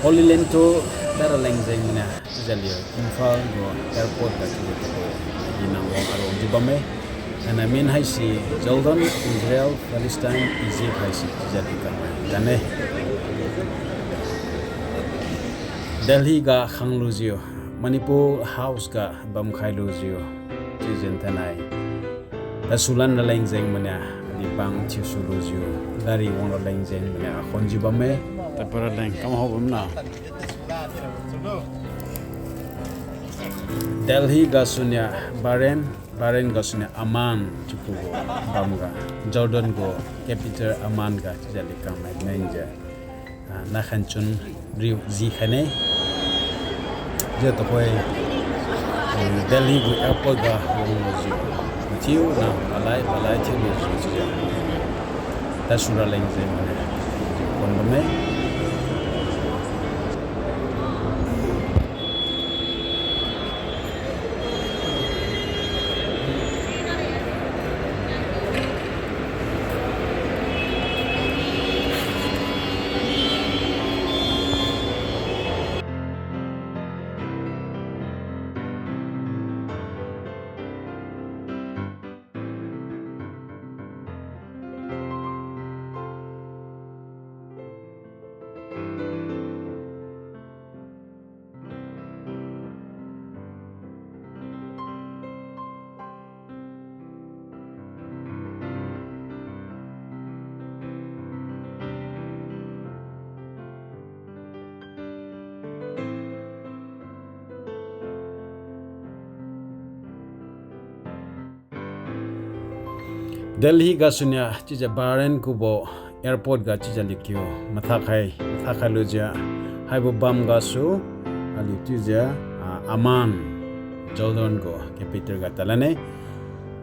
HOLYLAND to dara lengzeng mana jalio Imphal go airport da tu dinang wong aro jibame and I mean haisi Jordan Israel Palestine Egypt haisi jali kamai dane Delhi ga khangluzio Manipur house ga bam khailuzio tijen tanai Tasulan na lengzeng mana di bang chisuluzio dari wong la lengzeng mana khonjibame tapara leng kam hobam na Delhi ga sunya Bahrain ga sunya Amman chukugo bamga Jordan go capital Amman ga jali kamai menja na khanchun riu zi khane je to koi Delhi go airport ga wongozio tiu na balai tiu zo tasura lengzeng mana konbame Delhi ga sunya chija Bahrain kubo airport ga chija likyo mathakai lujia haibo bam ga su ali tija Amman Jordan go capital ga talane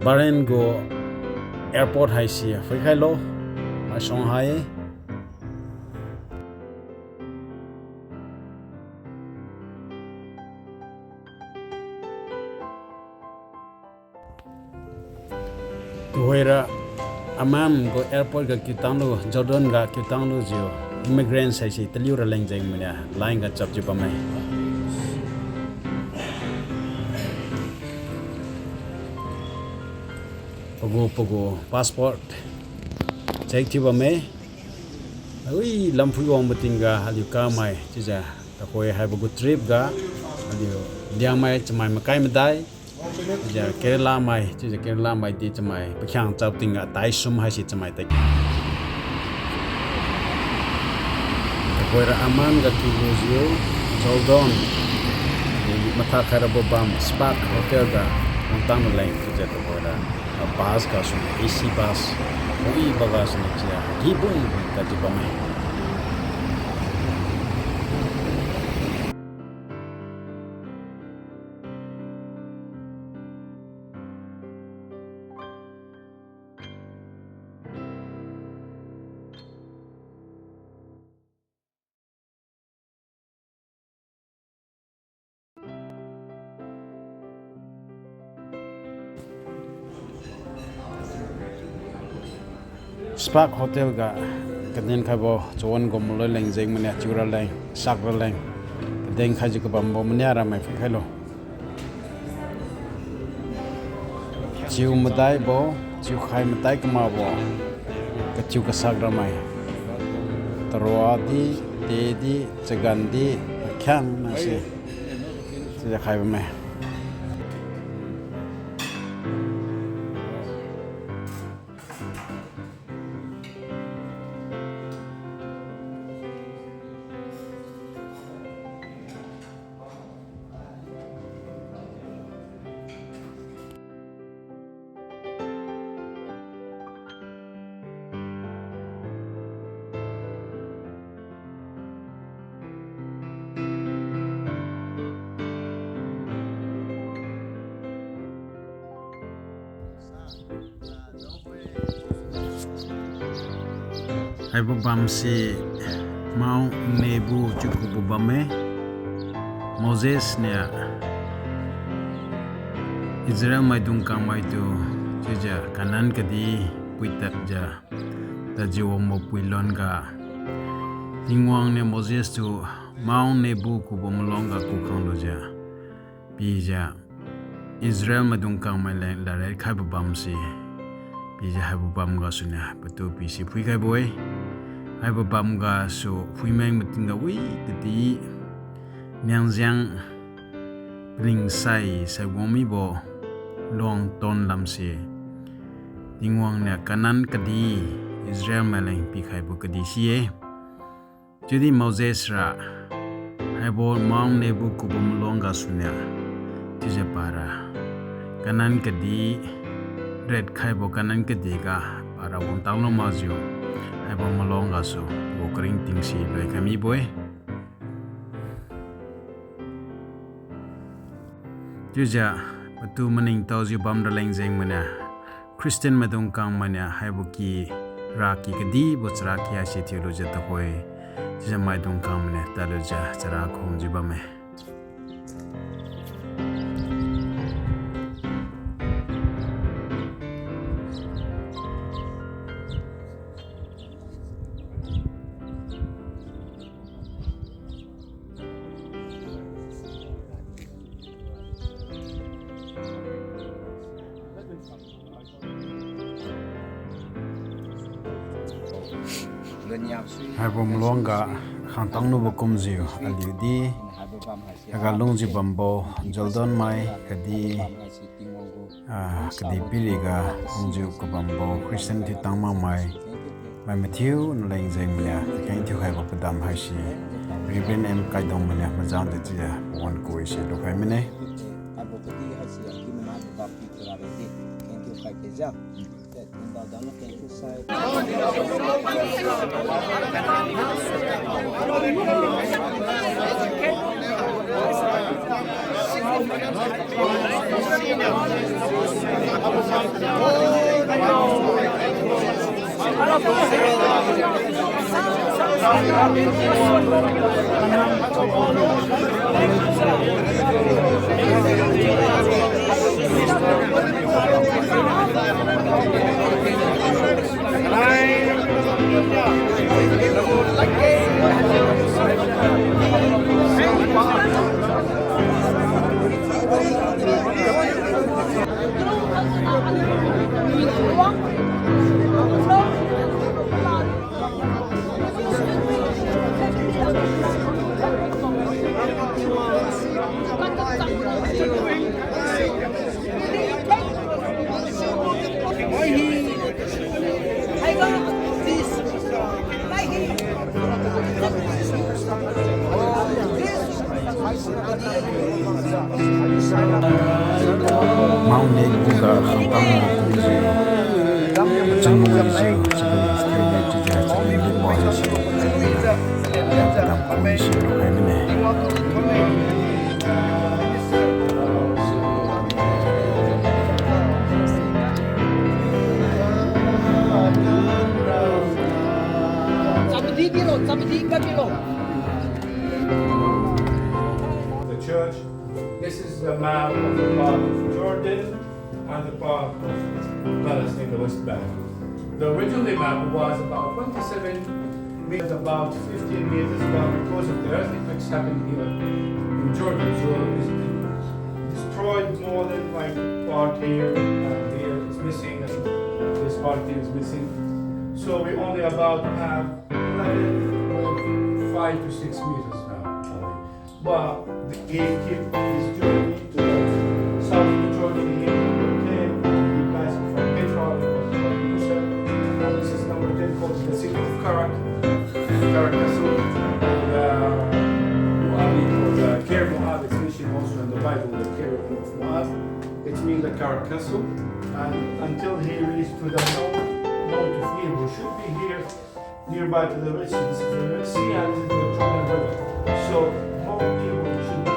Bahrain go airport haisi frikai lo ma Shanghai Tuwera Amman go airport ga kitanglo Jordan ga kitanglo jio immigrants haisi taliura lengjeng mania line ga chapji pamai pogo passport check ti pamai ui lampu wong batinga haluka mai tija takoi haibo go trip ga aliu liamai chmai makai madai ja Kerala mai di chamai pakyang chapting ga tai sum hai si chamai tai koira Amman ga tuluzio Jordan di matha kharabo bam spark hotel ga montang line ja koira bus ga sun AC bus oi bagas ni ja gibun ka di pamai Spark Hotel ga kadin khabo chon gom lo leng jeng mania chura leng sak lo leng kadin khaji ko bambo mania ra mai phelo chiu madai bo chiu khai matai kama bo ka chiu ka sak ra mai tarwa di te di chagandi khyang na se se khai ba mai Haibo bamsi mau nebu cukup bame Moses nya Israel mai dungkang mai tu jeja kanan kadi puitat ja ta jiwo mo puilon ga tingwang ne Moses tu Mount Nebu ku bomlonga ku khangloja bija Israel madung kang mai la rai khai bam si bija habu bam ga sunya patu pi si phui khai boy habu bam ga su phui meng mutinga wi ti nyangjiang ring sai womi bo long ton lam si dingwang na kanan kadi Israel maleng pi khai bu kadi si Jadi Moses ra haibo Mount Nebu ku bomlonga sunya tije para kanan kadi red khaibo kanan kadi ga para won tawno mazio haibo molonga su bo kring tingsi loi kami boy juja patu maning tawji bam da lengjeng mana Christian madung kang mana haibo ki ra ki kadi bo chra kya si theology ta hoy Jija mai dong kang mene taluja chara khong jiba me Habom longa khantang no bokum jiu aliudi aga longji bambo joldon mai kadi piliga longji ko bambo Christian ti tangma mai Matthew no leng jeng mya kain ti khai ba padam hai si Reverend M kai dong mya majang de ji won ko isi do khai mene Mount Nebu ga khantang no kumji changmui jiu chibai stele tija changmui mo ha si ya kadam koi si ro kai mene The church, this is the map of the part of Jordan and the part of Palestine, the West Bank. The original map was about 27 meters, about 15 meters long because of the earthquakes happened here in Jordan. So it's destroyed more than like part here and here is missing and this part here is missing. So we only about have 5 to 6 meters now only. But he keep his journey to the south of Jordan here, number 10. He passed from Petra, Musa, and this is number 10 called the city of Caracasol. The Ker Moab, it's mentioned also in the Bible, the Ker of Moab. It means the Caracasol. And until he reached to the north of Hebrew, should be here nearby to the Red Sea. This is the Red Sea and this is the Jordan River. So more people should be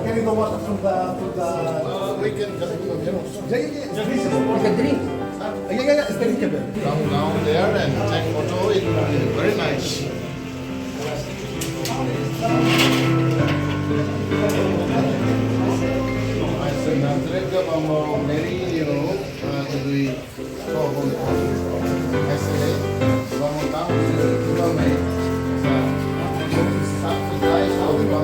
carry the water from the. We can just, You can drink. It's drinkable. come down there and take photo. It will be very nice. I said, Nazareth ka Mary, we talk on the I said, vamos down to the may. Sacrifice of the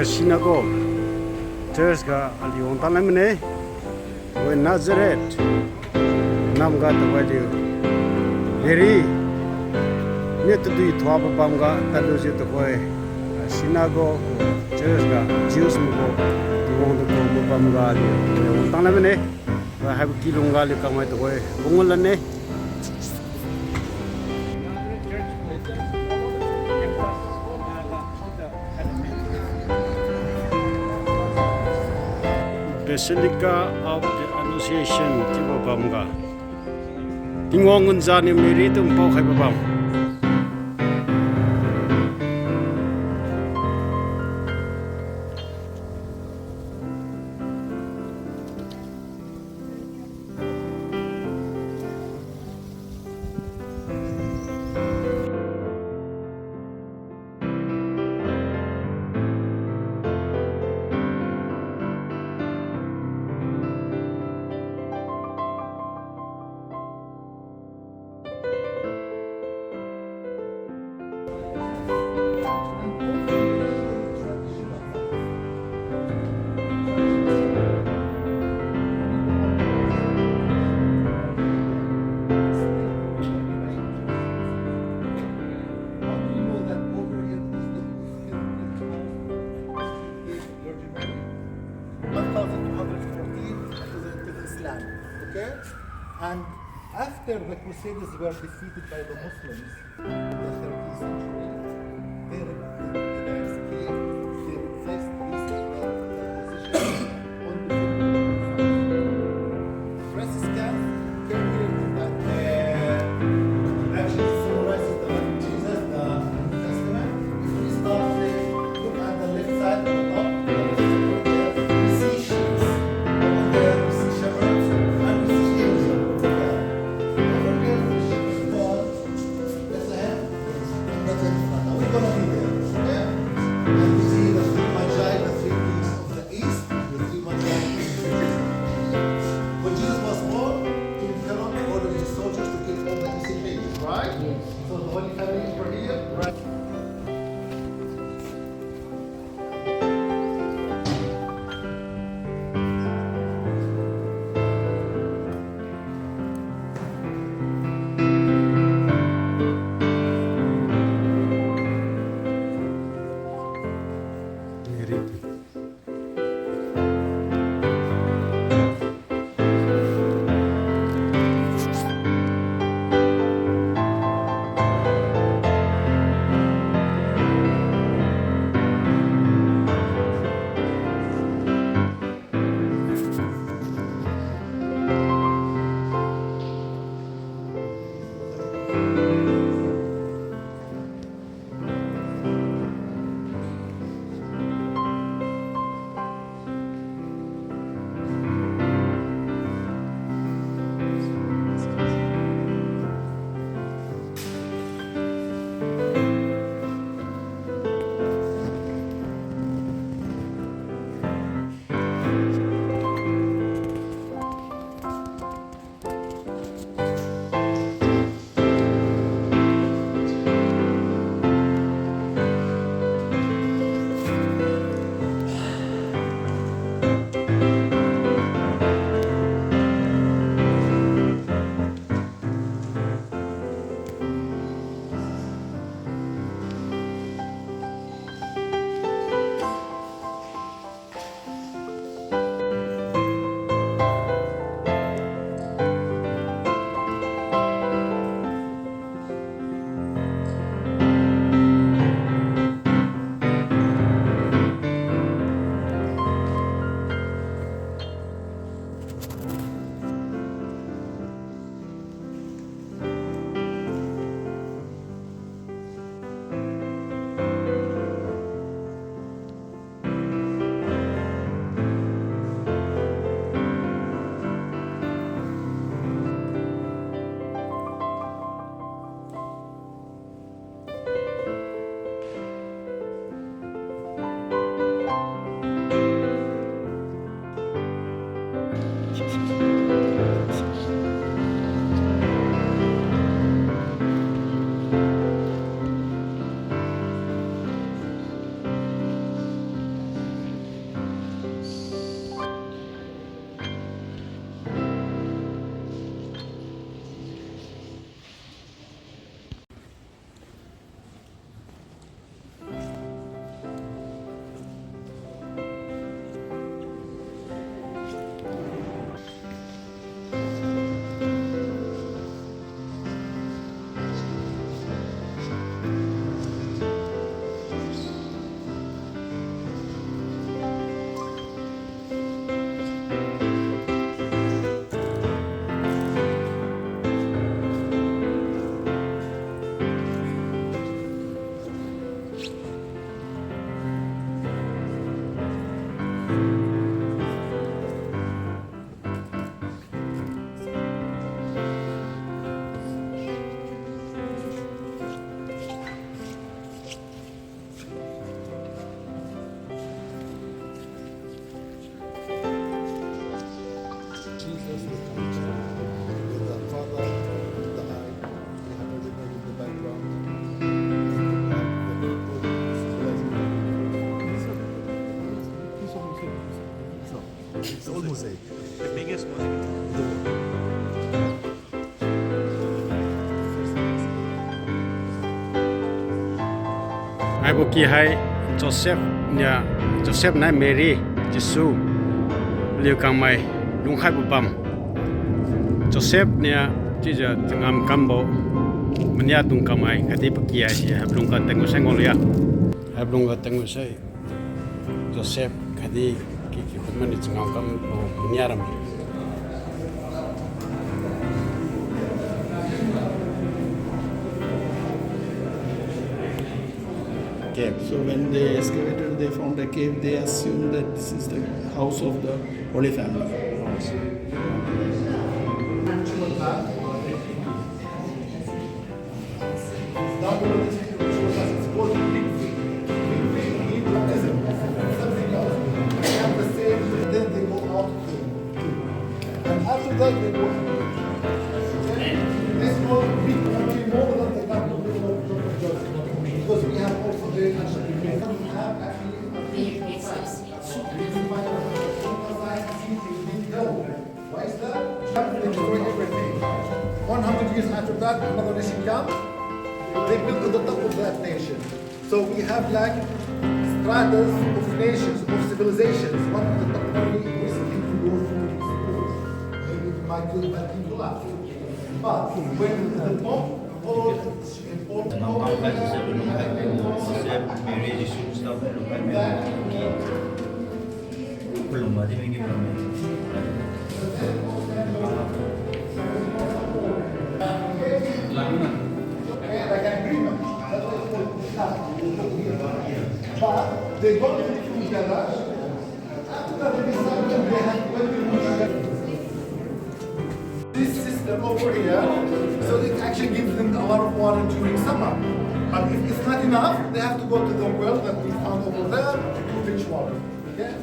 synagogue, church ka ali on talamne, we Nazareth, namga the value, very near to do twaba banga, taluzi the way, synagogue, church ka, Jews mugo, you want to go banga, we on talamne, we have kilungali come at the way, Bungulane. Basilica of the Annunciation, Tibobamga. Tingwangun Zani Meritum Pokhabam. And after the Crusaders were defeated by the Muslims in the 13th century, they escaped, they replaced this position on the Franciscans came here in that actually symbolizes the life of Jesus, the New Testament. If we start there, look at the left side at the top, we see sheep. Over there we see shepherds, and we see angels. Over there the sheep is called Bethlehem, and Bethlehem. Now we're gonna be there, okay? And we see the three magi, the three kings of the east, the three magi. When Jesus was born, King Herod ordered his soldiers to kill all the innocent babies, right? So the Holy Family were here, right? It's all mosaic. The biggest mosaic. ai bộ kia hay Joseph nha Joseph này Mary Giêsu liều càng mày đúng khai bộ bầm Joseph nha chỉ giờ từng am cam bộ mình ya tung càng mày cái gì bộ kia gì hấp lung cái tengu sang ngồi ya hấp lung cái tengu say Joseph cái gì cái mình đi từng am cam bộ mình ya ram Cave. So when they excavated, they found a cave. They assumed that this is the house of the Holy Family. Then they go out and after that they go. This will be more than the capital because we have also very much we have actually why is that? They destroy everything. 100 years after that, another nation comes. They build to the top of that nation. So we have like stratas of nations, of civilizations. One of the top only recently to go through maybe it might do that in collapse. But when the top all like an agreement. That's what it's called. But they got it together. After that, they decided they had this system over here, so it actually gives them a lot of water during summer. But if it's not enough, they have to go to the well that we found over there to fetch water. Okay?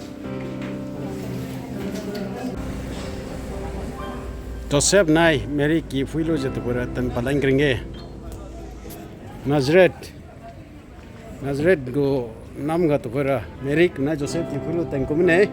Joseph này Mary kì phui lo jatu pura tan palang kringe Nazareth go nam ga tu pura Mary na Joseph kì phui lo tan ko mene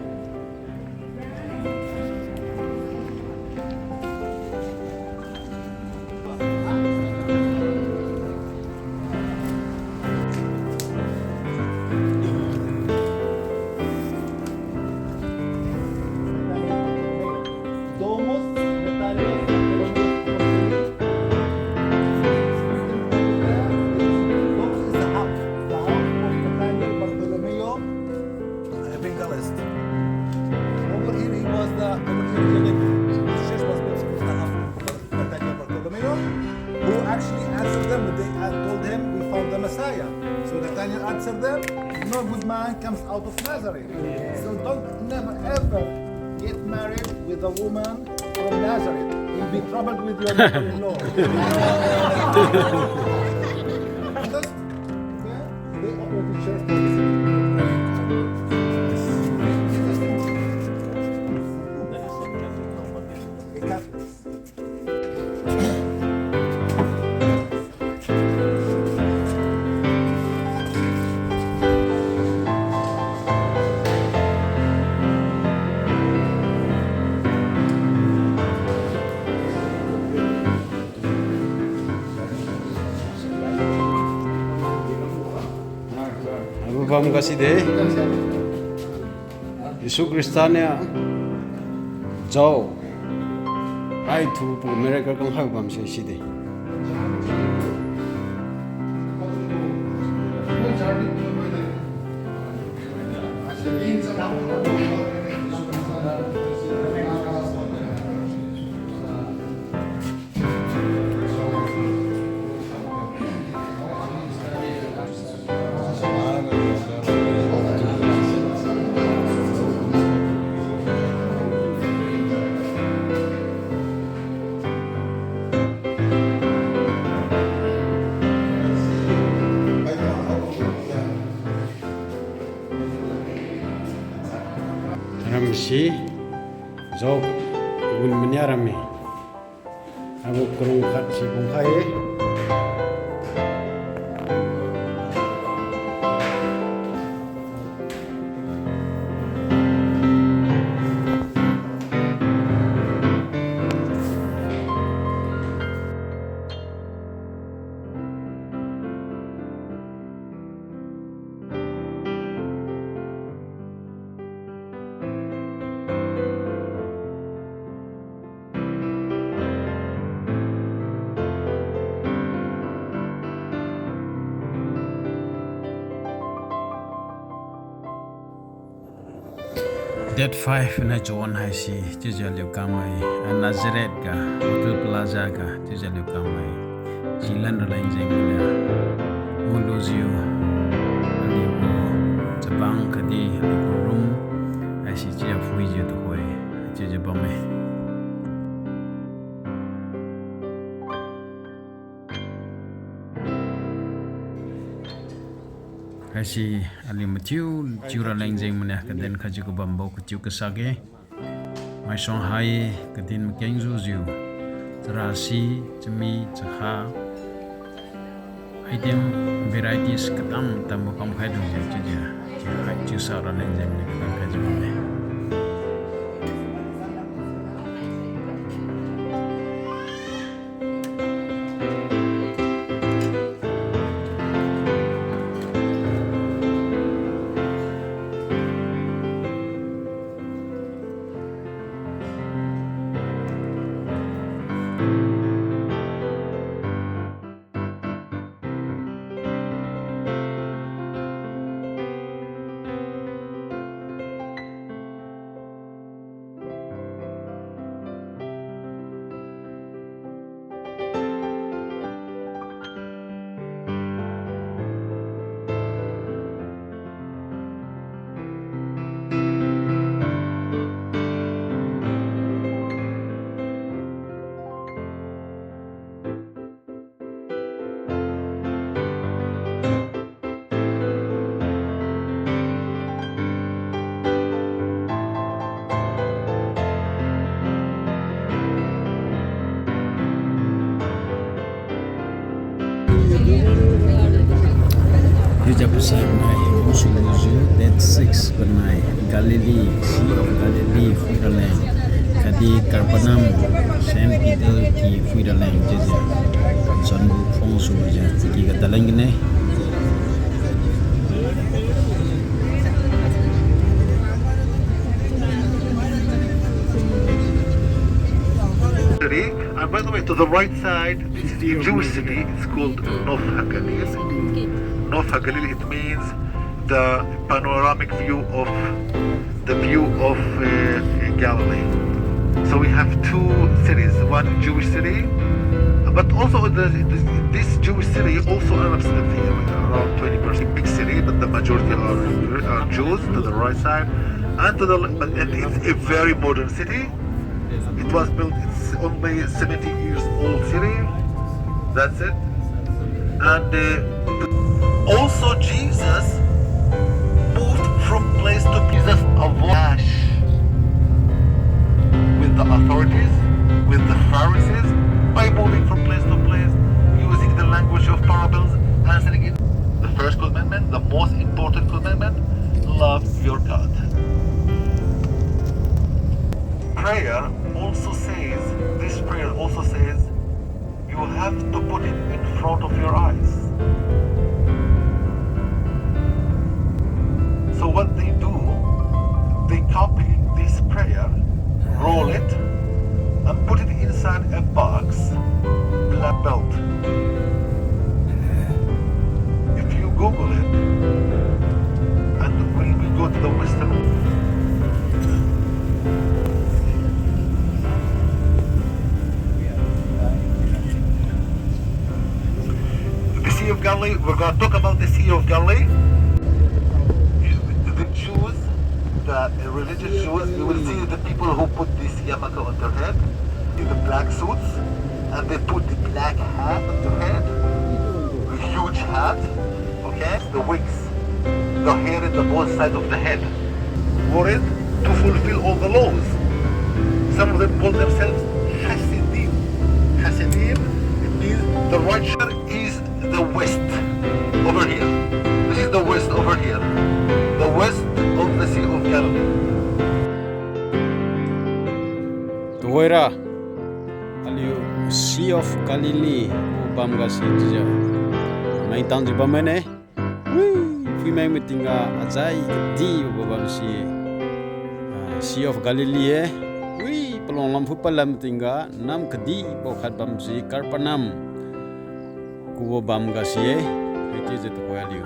answer them, no good man comes out of Nazareth. So don't never ever get married with a woman from Nazareth. You'll be troubled with your mother-in-law. Because they open the church. Vamos kasih deh. Yesus Kristannya jauh. Hai tu pu mereka kan hau bam sih deh. Ramsi, jauh gun menyarami. Abu kurung kat si bungkai. Date 5 na John hai si Jijalu kamai Nazareth ga Hotel Plaza ga Jijalu kamai Zealand lain jeng na Mundozio aliwo Jabang kadi aliwo room hai si jia fui je to hoi jia bame hai si ali matiu jura lain jeng mana kaden khaji ko bambo ko tiu ka sage mai song hai kadin mkeng zu ziu trasi chmi chaha item varieties kadam tam kam khai du je je hai chu sa ra lain jeng ne kadan khaji bame Beside my Monastery, Date 6 Benai Galilee, Sea of Galilee, HOLYLAND, Kadi Karpanam, Saint Peter ki HOLYLANd jeje, Sanbu Fongsu je, ki katalang gini. And by the way, to the right side, this is the Jewish city. It's called North Galilee. North Galilee, it means the panoramic view of Galilee. So we have two cities, one Jewish city, but also this Jewish city also Arab city, around 20% big city, but the majority are Jews to the right side, and it's a very modern city. It was built, it's only 70 years old city. That's it. And also Jesus moved from place to place. Jesus avoided with the authorities, with the Pharisees, by moving from place to place, using the language of parables, answering it. The first commandment, the most important commandment, love your God. Prayer also says, this prayer also says, you have to put it in front of your eyes. So what they do, they copy this prayer, roll it, and put it inside a box, black belt. If you Google it, and when we go to the Western, the Sea of Galilee, we're going to talk about the Sea of Galilee. The Jews, the religious Jews, you will see the people who put this yarmulke on their head, in the black suits, and they put the black hat on their head, a huge hat, okay? The wigs, the hair in the both sides of the head, wore it to fulfill all the laws. Some of them call themselves Hasidim. Hasidim, it means the right shoulder is the west, over here. This is the west over here. The west of the Sea of Galilee. Tuhoira aliu Sea of Galilee ubam ga sija mai tang ji bamene fui mai metinga ajai di ubam Sea of Galilee pelong lam palam tingga nam kedi bo khat bam si karpanam kubo bam ga si ite je to aliu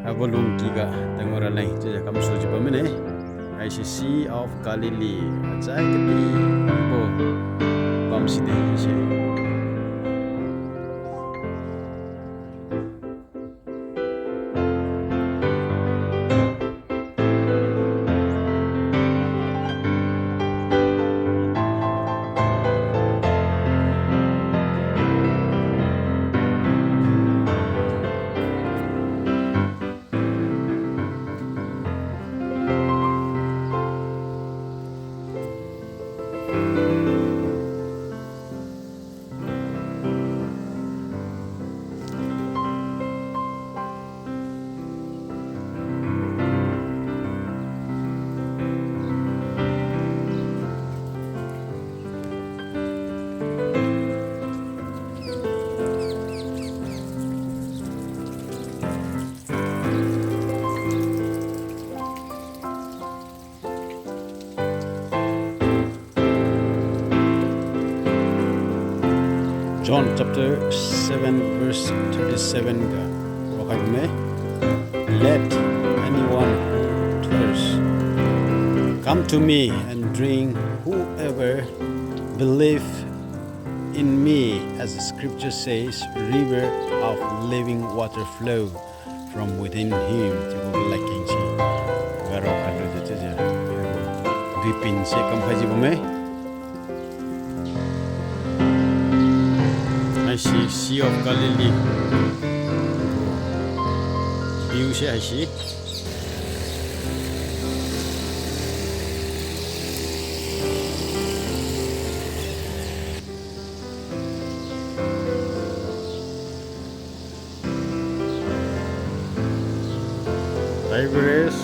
abolung ki ga tangora lai je kam so ji bamene I see Sea of Galilee. Zai cái đi bộ bấm xí đấy chứ. John chapter 7 verse 37 Let anyone who thirsts come to me and drink. Whoever believes in me, as the scripture says, river of living water flow from within him. I see Sea of Galilee. View से I see. Papyrus,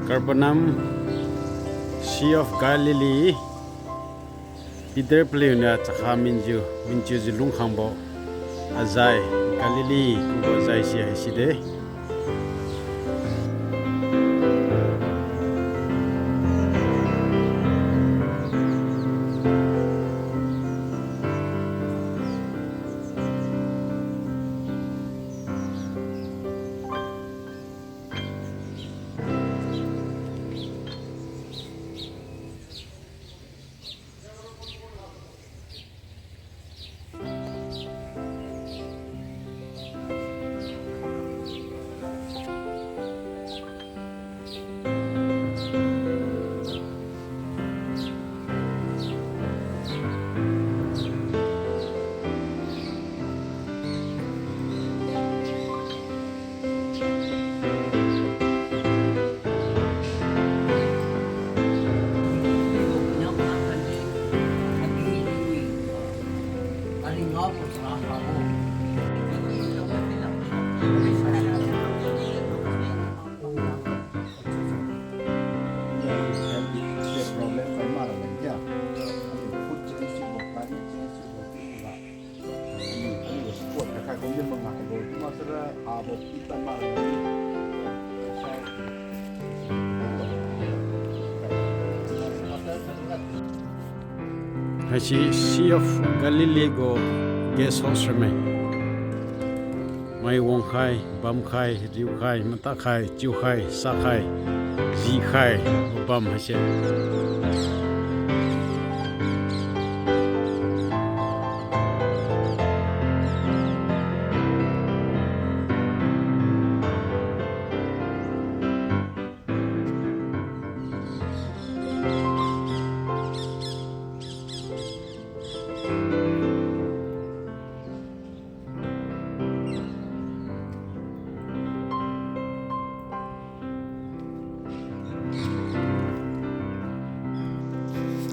Carpanum, Sea of Galilee. Peter Pleuna Chakha Minju Lung Hambo Azai Galilee Kubo Zai Side. I see Sea of Galilee go guest house remain. Mai wong khai, bam khai, riu khai, mata khai, chiu khai, sa khai, zi khai, bam hase.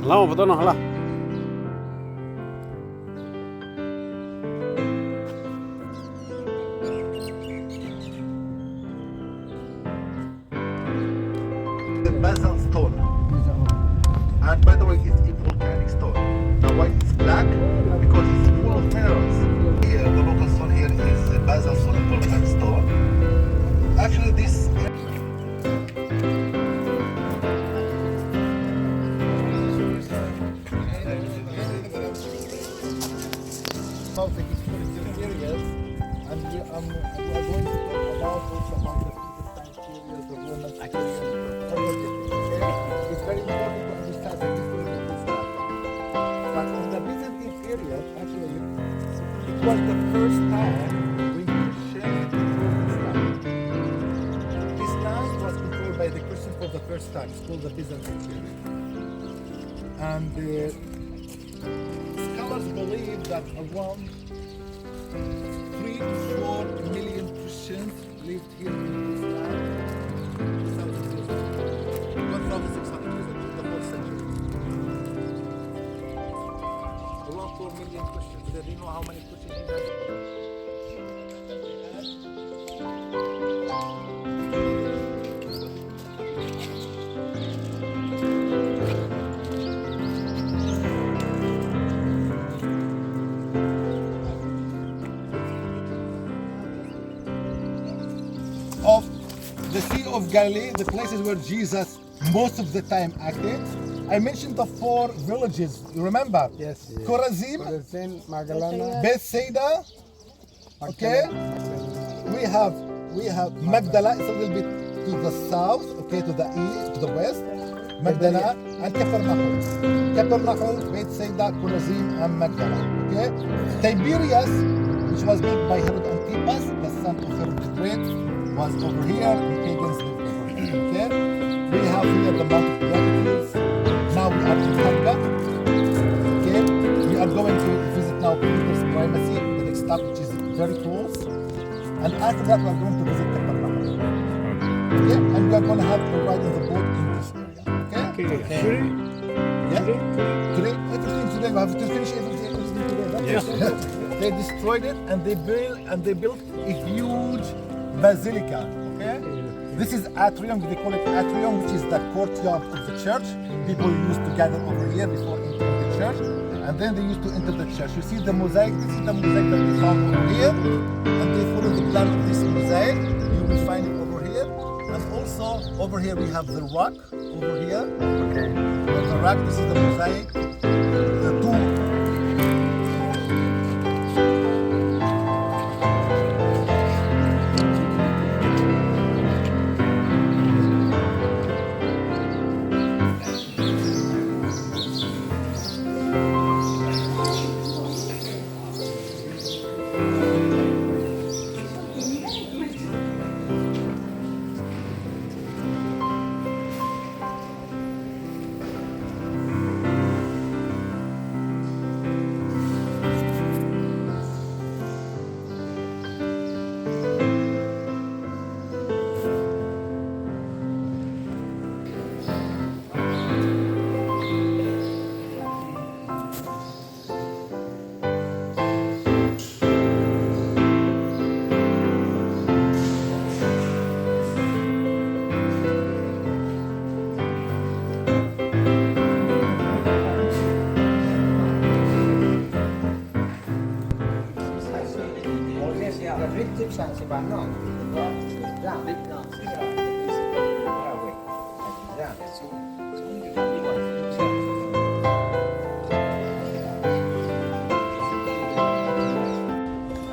Lama betul lah. The basalt stone. And by the way, it's a volcanic stone. Now why it's black? Because it's full of minerals. Here, the local stone here is basalt stone and volcanic stone. Actually, this about the historical areas, and we are going to talk about also about the Palestine period, the Roman period, by the Christians for the first time. It's called the Byzantine period. And scholars believe that around 3 to 4 million Christians lived here in this land 2,000 years ago. 1,600 years ago, in the 4th century. Around 4 million Christians. Do you know how many Christians we have? Of the Sea of Galilee, the places where Jesus most of the time acted. I mentioned the 4 villages, you remember? Yes. Chorazim, Magdalena. Bethsaida, okay? We have Magdala, it's a little bit to the south, okay, to the east, to the west. Magdala and Capernaum. Capernaum, Bethsaida, Chorazim, and Magdala, okay? Tiberias, which was built by Herod Antipas, the son of Herod the Great, was over here, and pagans lived over here, okay? We have here the Mount of Beatitudes. Now we are in Perga, okay? We are going to visit now Peter's primacy, the next stop, which is very close. And after that, we are going to visit the Capernaum, okay? And we are going to have a ride on the boat in this area, okay? Yeah? Today, everything today, we have to finish everything today. Yes. They destroyed it and they built a huge basilica, okay? This is atrium, they call it atrium, which is the courtyard of the church. People used to gather over here before entering the church, and then they used to enter the church. You see the mosaic, this is the mosaic that we found over here, and they follow the plan of this mosaic. You will find it over here, and also over here we have the rock, over here. Okay. The rock, this is the mosaic, the two.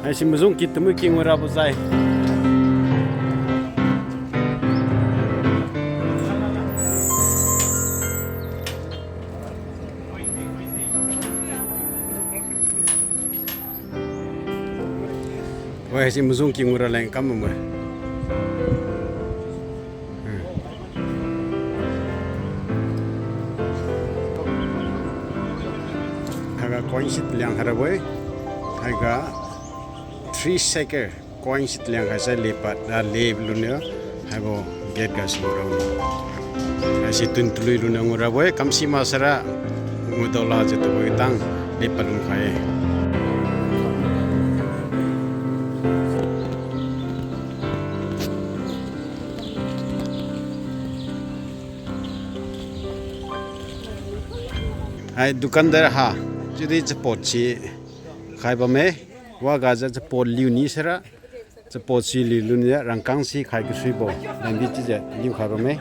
Ai sim muzung kita mungkin merabu zai. Wah sim muzung ki mura lain kamu mur. Aga coin sit liang haraboy. Aga 3 second coin sit liang hasa lepat dah lep lunya. Habo get gas mura. Asi tun tului lunya mura boy kamsi masara mudola jatuh boy tang lepat lun kaya. Hai दुकानदार हा जुदी चपोची खाइबा में वा Gaza चपोल लिउनी सरा चपोची लिलुनिया रंकांसी खाइ के सुइबो नंदी चिजे लिउ खाइबा में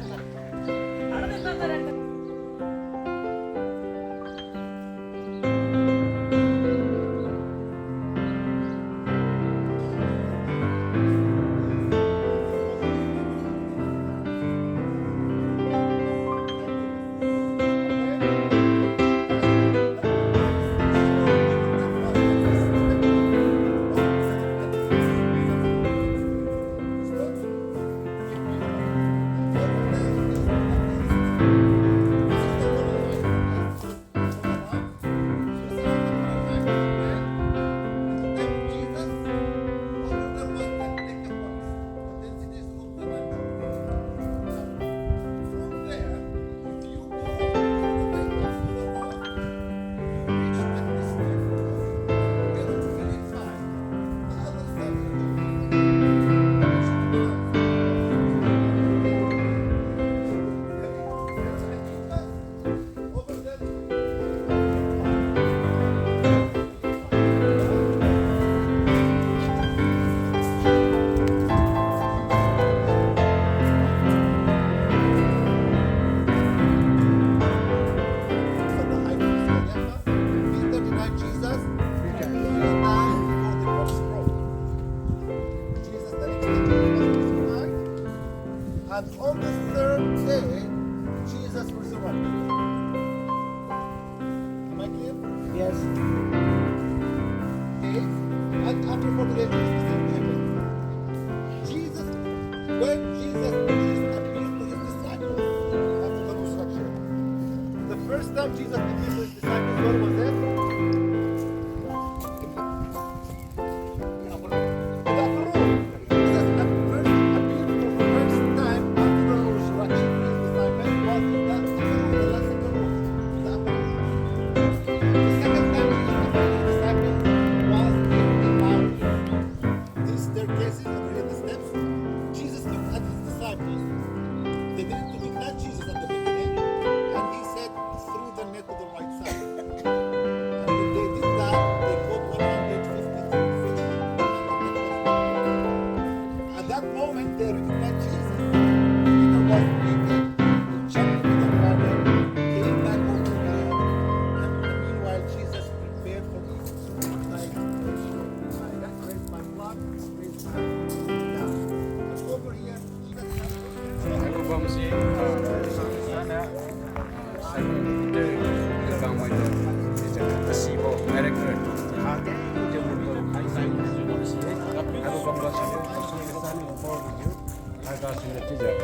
And on the third day, Jesus resurrected. Am I clear? Yes. Okay. And after 40 days, Jesus is in heaven. When Jesus appeared to his disciples after the resurrection, the first time Jesus appeared to his disciples, where was it?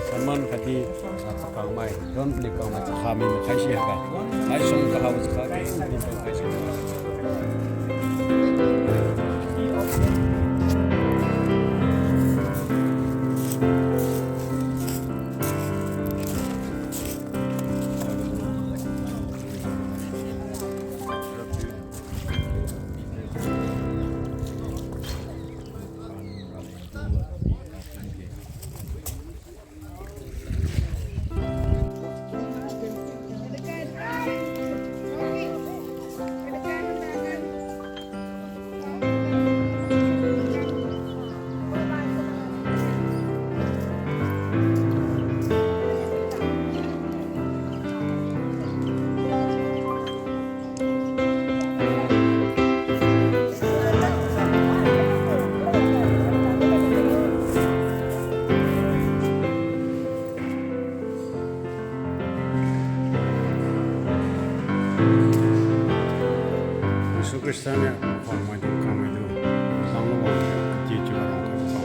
Saman kati kapang mai don beli kau mai kami makai siapa, mai song kau harus kaki ni makai siapa. Kristanya formai tu kami tu sama orang kecil orang kecil.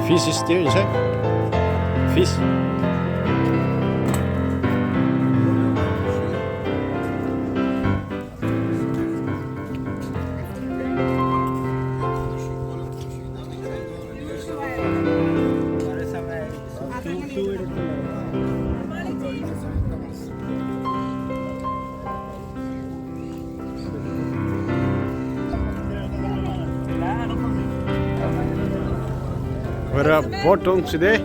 Fish is there inside. Fish. Where are bottoms today?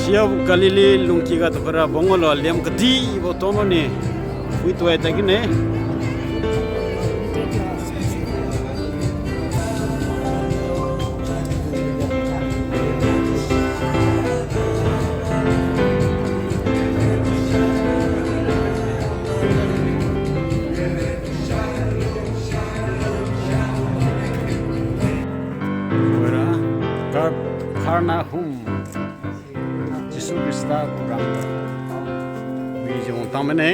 Sea of Galilee lungki ga tokara bongolo lem kati bo tomo ni ui to eta gine karna hum Jisu Krista kurang bijong tamane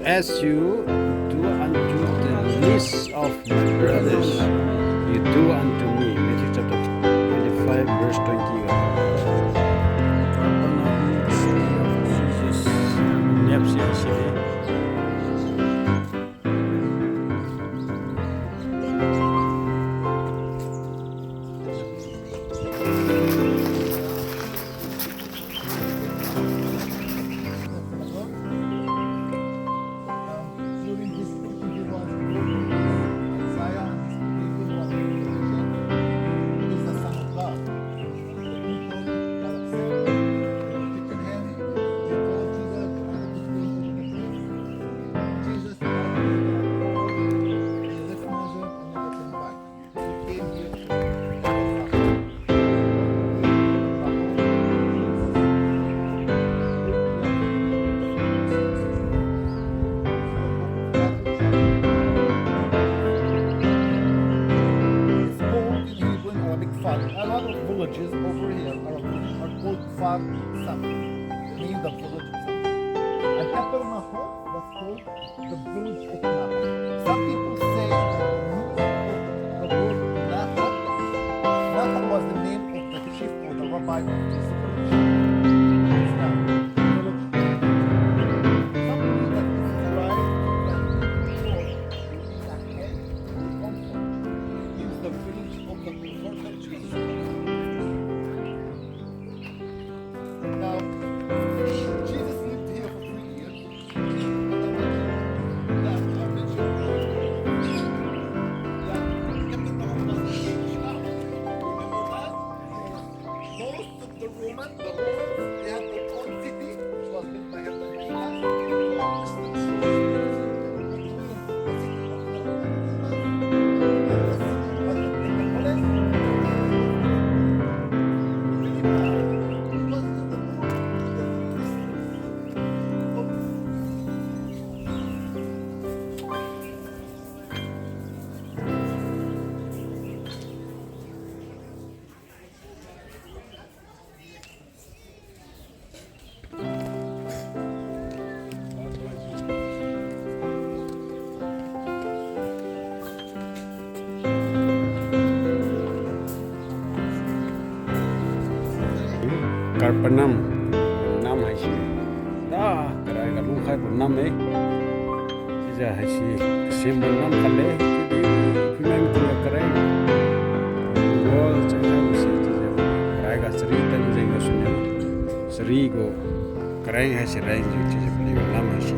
as you do unto the least of my brothers, you do unto me. Matthew chapter 25, verse 20. During his trip, he was Messiah and his people was he is the Son of God. The people that accepted him, they told Jesus, Jesus left Nazareth and never came back. He came here to a lot of villages over here are called Far something. Mean the village of something. And Epernahor was called the village of Nahor. Some people say the word Nahor. Nahor was the name of the chief or the rabbi of this village. Some believe that it's right that is the village of the converted Jesus. Now, Jesus lived here for 3 years. And I mentioned that Capernaum was the Jewish town. Remember that? Most of the road Kapanam nam hai si da karai ga lu khai nam me ja hai si symbol nam kale ki phimem ki karai wall chana si ja karai ga sri tan jenga sunya sri go karai hai si rai ji chi bli nam hai si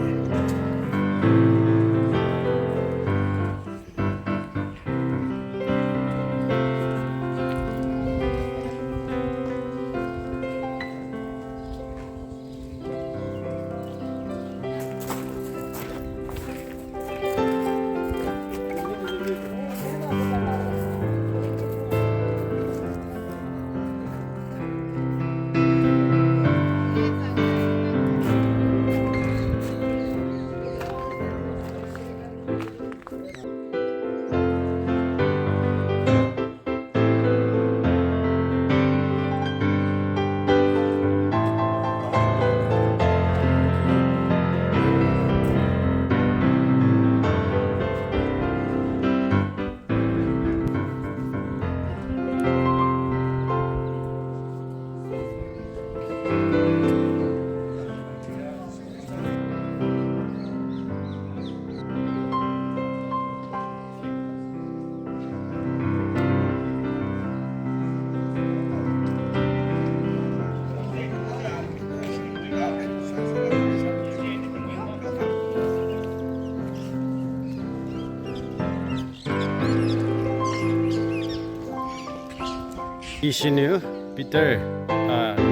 Kishinu Peter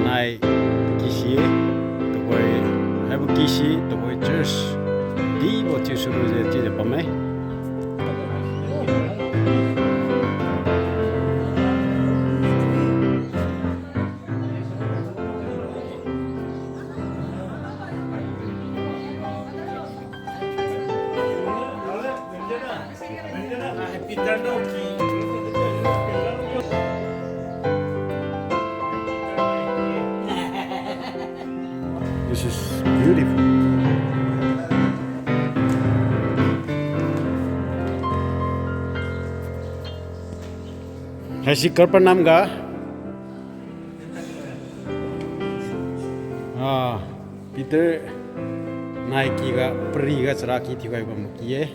nai kishi the boy have kishi the boy church di bo ti suru je ti de pame This is beautiful. Hasi karpanam ga Peter Nike ga pri ga saraki thi ga bam kiye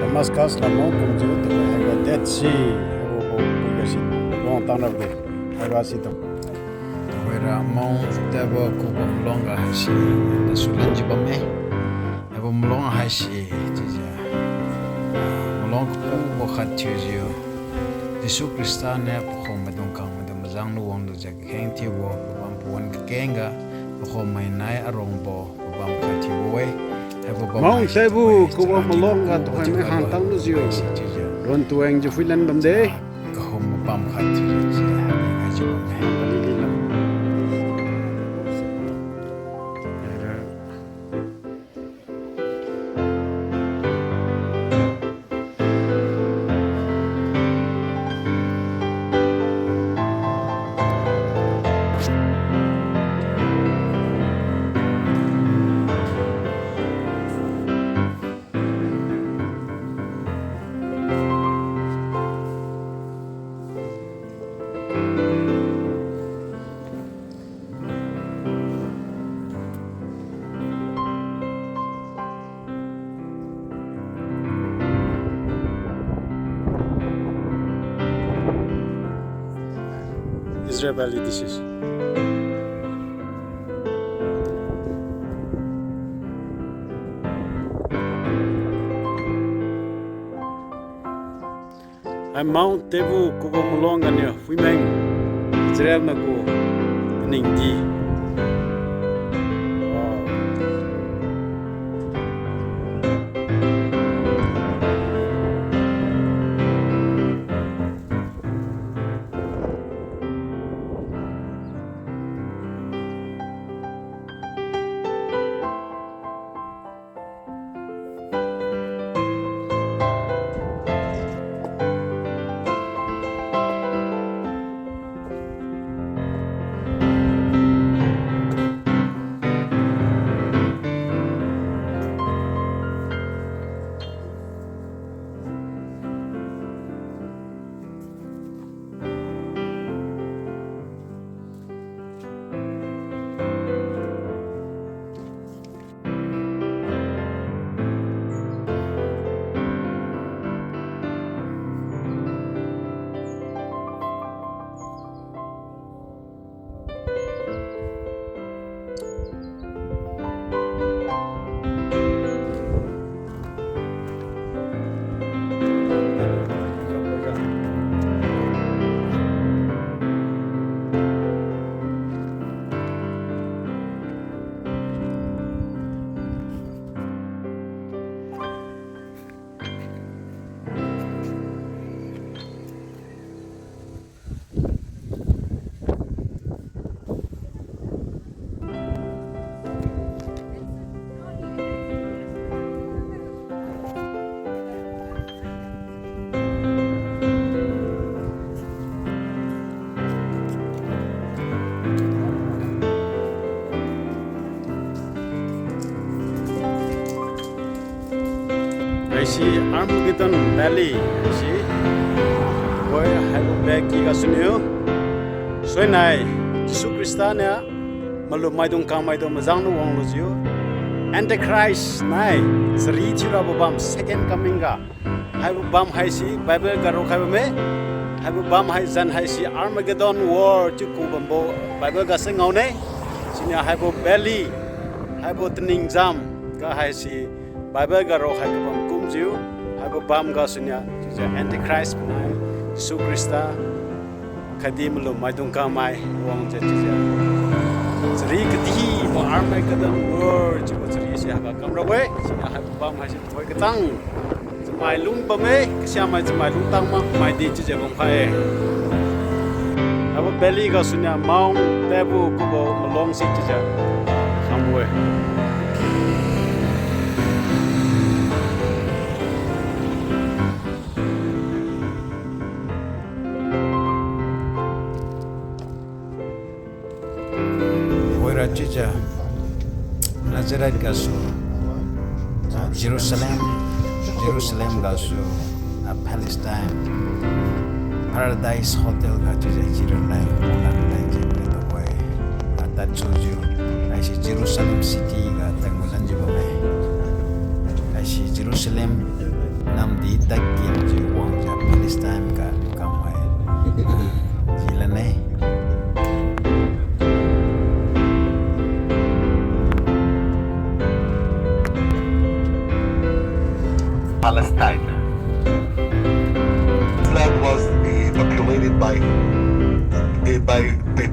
Damascus la mo kum ju to ha Dead Sea ho ga si bon tan ra de ha si to wera mo tabo ku bom longa ha si da sulanji ba me ha bom longa ha si ji ja long ku bo khat chu ju Jesu Krista ne po khom ma dong kang ma dong jang nu wong du ja kheng ti wo bam puan ka kenga po khom mai nai arong bo bam ka ti wo Mong sebu kuwa malong at kay may hantang na siyo. Ron tuweng jo filan bamde. Kahom mapam khat siya. Kajo may palilang. Israel Valley this is. I'm Mount Tebu Kubo Mulonganya Wimeng Israel na ko Ningdi. I see Armageddon Valley. I see. Boy, have a back ki kasunyo. Sinai, Jesus Christania. Malu maidong kamaidong mazang no wong lozyo. Antichrist nai. Sri chira babam second coming ga. Have bam hai si Bible garo khai me. Have bam hai zan hai si Armageddon war chuku bambo Bible ga sengau ne. Sinya have valley. Have tning jam ga hai si Bible garo khai bam Jiu, have a bam gasunya, the Antichrist, Jesu Christa, Kadimlo, Maidunka, my wong Jetia. Zrikati, or Armageddon word, you would say, have a come away. I have a bam has it like a tongue. My lumba me, Siama, my lutama, my ditches of Pae. Have a belly gasunya, Mount Tebu, Kubo, Malong City, come away. Raja Nazareth gasu Jerusalem gasu Palestine Paradise Hotel gasu Jerusalem the way that shows you I see Jerusalem city ga tangulan jibabe I see Jerusalem namdi takin ji wangja Palestine ga kamai jilane Palestine. This land was populated by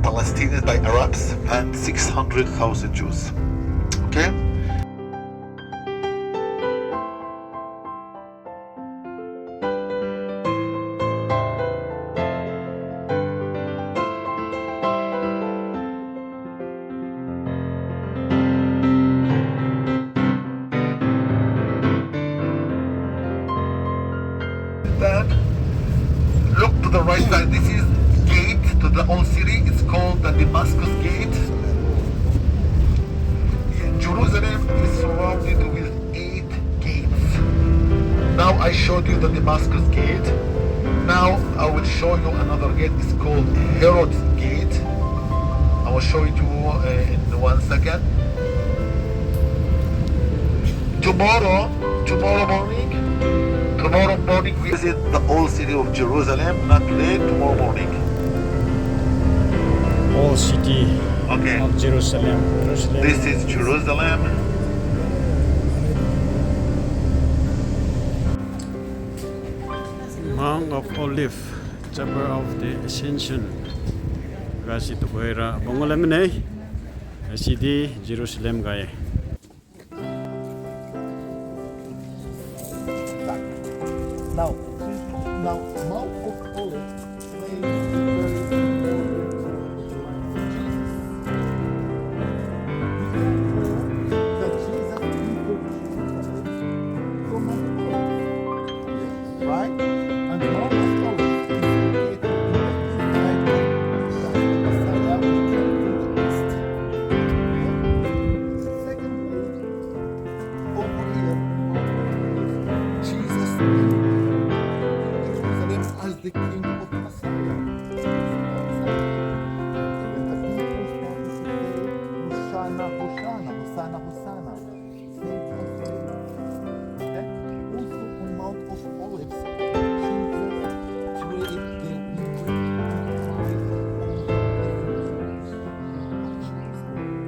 Palestinians, by Arabs, and 600,000 Jews. Okay? Look to the right side. This is gate to the old city. It's called the Damascus Gate. Jerusalem is surrounded with 8 gates. Now I showed you the Damascus Gate. Now I will show you another gate. It's called Herod's Gate. I will show it to you in 1 second. Tomorrow morning we visit the old city of Jerusalem. Not today, tomorrow morning. old city Okay. of Jerusalem. This is Jerusalem. Mount of Olive, Chapel of the Ascension. Kasi to kuera bongolam ne. City Jerusalem gaye. Now, Mount of Olives plays a very important role that Jesus entered from Mount of Olives, right? And Mount of Olives is located in the east side of the Messiah who came from the east. Secondly, over here, Jesus Jerusalem as the king of Messiah. When the people started to say, Hosanna, Hosanna, Hosanna, Hosanna, save us, save us. Okay? Also on Mount of Olives, Jesus prayed that he would divide Mount of Olives, Jesus prayed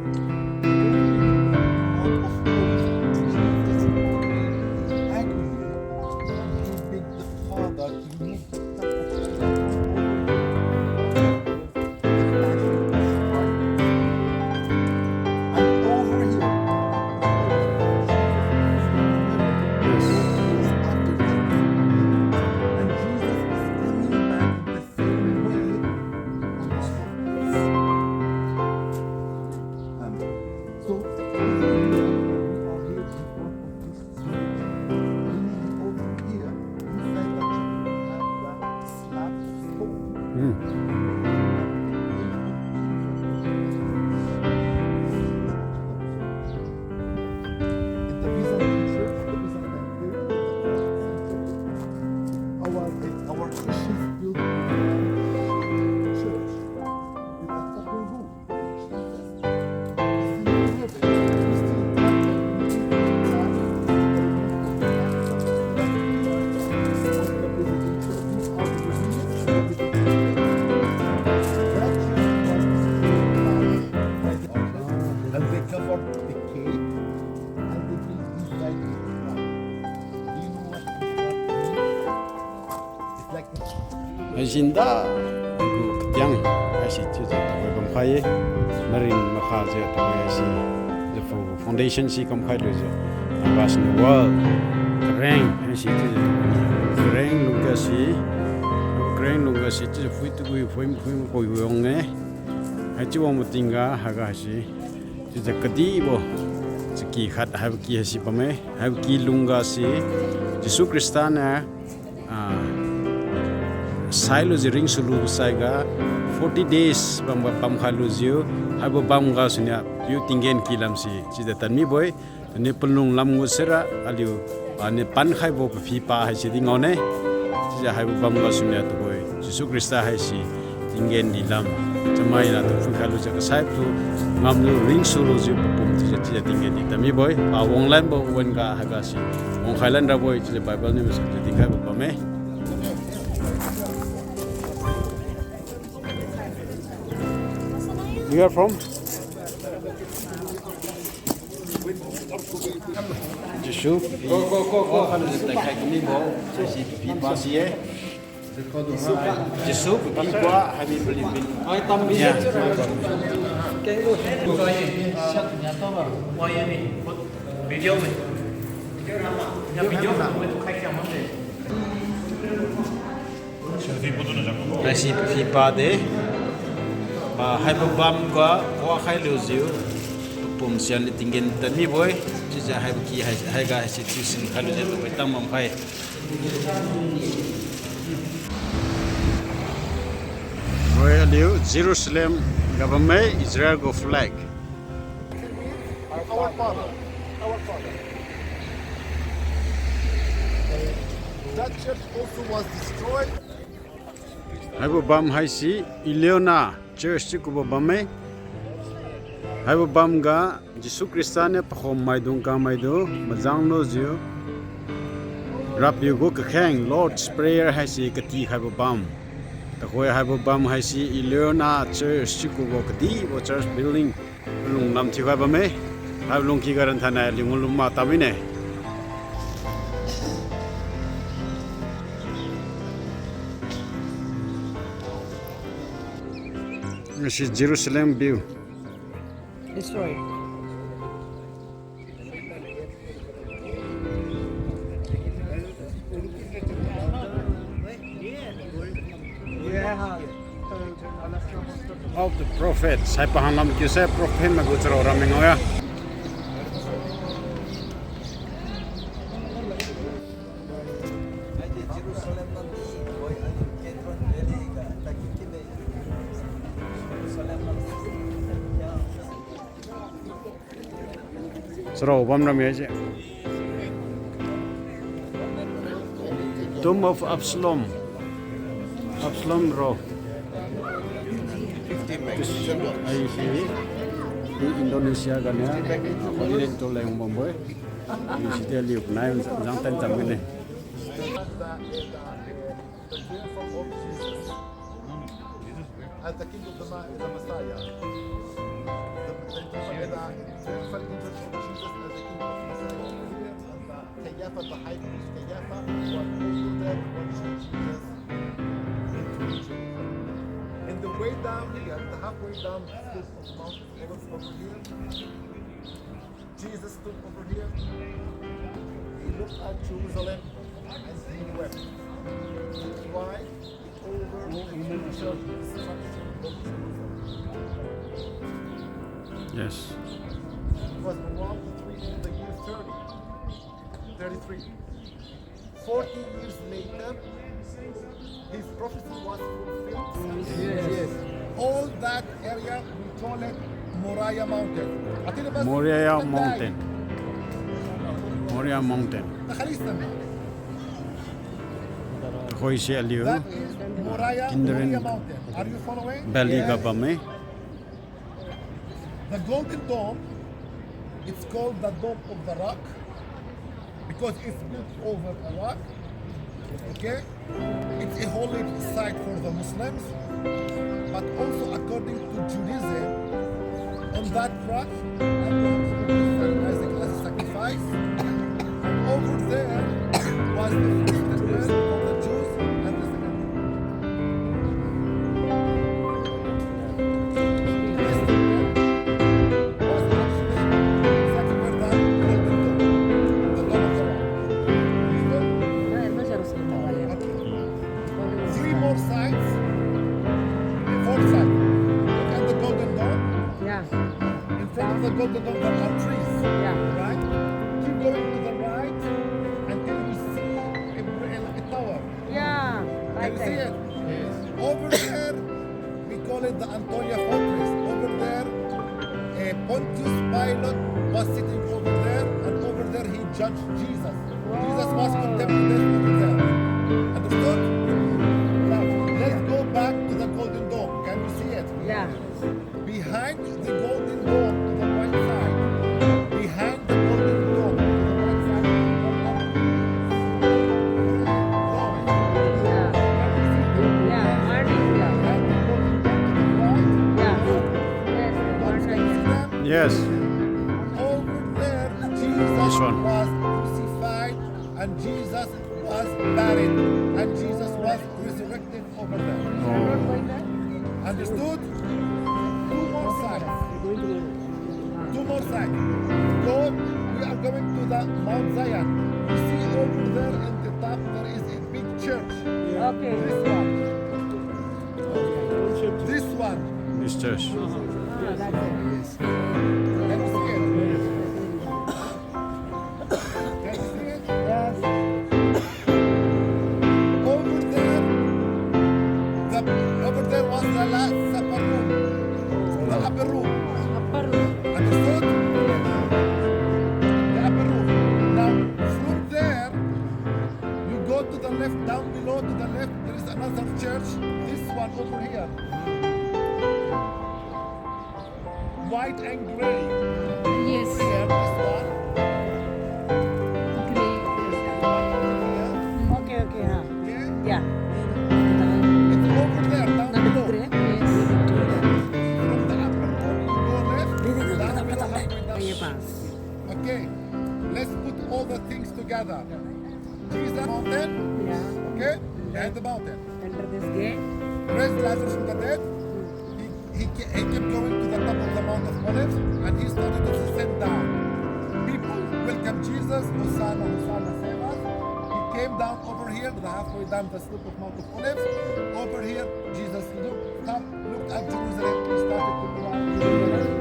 agony and he begged the Father to remove the cup of and over here, after that, and Jesus is coming back the same way on the surface. So over here, we are here in front of this church. And over here, inside the church, we have the slab of stone. In the Byzantine church, the Byzantine period, our Christians built a church with a upper roof. And they covered the cave and they built inside the ground. Do you know what this means? It's like Ajinda ku kyang asi chu chu to kom khai marin makha je to asi the foundation si kom khai lo je abas no wall reng asi chu reng lunga si chu fui tu ko yong ne ai chu mo tinga ha ga si chu je kadi bo ki khat ha ki si pame ha ki lunga si Jesu Kristana Silo ji ring sulu saiga 40 days bam khalu jiu habo bam ga sunya yu tingen kilam si chida tanmi boy ne pulung lam ngusera aliu ane pan khai bo phi pa ha si dingone chida habo bam ga sunya to boy Jesu Krista ha si tingen dilam chamai na to khalu ja sai tu ngam lu ring sulu jiu pum chida tingen di tanmi boy pa wong lan bo wen ga ha ga si wong khailan ra boy chida bible ni sa tinga bo me You are from? Jesu. Go. Kalau kita kayak gini bo, sesi pipa sih ya. Jesu pipa habis beli bin. Ay tambi. Ya. Kayak lu. Nyata ba? Wah ini video ni. Ya video itu kayak yang mana? Sesi pipa deh. Hai bam ga wa khai lu ziu pum sian li tingen tan mi boy ji ja hai ki hai ga si ti sin khalu je to tam mam khai Royal Jerusalem government Israel go flag our father. That church also was destroyed. hai bam hai si Ileona Church ku bame hai bam ga Jesu Kristane phom mai dung ka mai do majang no jiu rap yu go ka khang Lord's prayer hai si ka ti hai bam the way have a bam hai si Ileona church chiku go kdi bo church building lung nam thi ba me ha lung ki garan thana lingul ma tamine this is Jerusalem view. Destroyed. Of the prophets hai pahanlam ki se prophet ma guchro ramingoya sro bam ram ye Tomb of Absalom ro ai si di Indonesia kan ya ini to leng bomboy di situ liuk nai jang tan jam ini as the king of the Messiah. The triumphal interest of Jesus as the king of Israel. And Kayafa, the high priest Kayafa, was also there watching Jesus into Jerusalem. In the way down here, the halfway down the slope of Mount Olives over here, Jesus stood over here. He looked at Jerusalem and he wept. That's why over the destruction of Jerusalem. yes It was around the year 33. 40 years later, his prophecy was fulfilled. Yes. All that area, we call it Moriah Mountain. Moriah Mountain hoi se aliu That is Moriah Mountain. Are you following? bali ga bame The Golden Dome, it's called the Dome of the Rock because it's built over a rock. Okay? It's a holy site for the Muslims, but also according to Judaism, on that rock, Isaac as a sacrifice. And over there was the first temple for the Jews and the second. This temple was actually exactly where that Golden Dome, the Dome of the Rock. Three more sites, four sites. Look at the Golden Dome. Yeah. In front of the Golden Dome there are trees. Yeah. Right? Keep going to the right until you see a tower. Yeah. Can you see it? Yes. Over there, we call it the Antonia Fortress. Over there, Pontius Pilate was sitting over there, and over there he judged Jesus. Jesus was condemned to death over there. Understood? Now, let's go back to the Golden Dome. Can you see it? Yeah. Behind the Golden Dome to the right side, behind the Golden Dome to the right side, Yeah. Morning. Yeah. yes over there, Jesus This one. was crucified and Jesus was buried and Jesus was resurrected over there. Understood? Two more sides. Go, we are going to the Mount Zion. You see over there in the top there is a big church. Okay. This one. this church Can you see it? Can you see it? Yes. Over there was the last supper room. The upper room. Understood? The upper room. Now, from there, you go to the left, down below to the left, there is another church. This one over here. White and gray. Yes. Here, this one. Great. Here. Okay. Huh. Okay? Yeah. It's over there. Jesus mountain, Yeah. okay? Behind the mountain. Enter this gate. Raised Lazarus from the dead. He kept going to the top of the Mount of Olives and he started to descend down. People welcome Jesus, Hosanna, Hosanna, save us. He came down over here, the halfway down the slope of Mount of Olives. Over here, Jesus looked up, looked at Jerusalem, he started to cry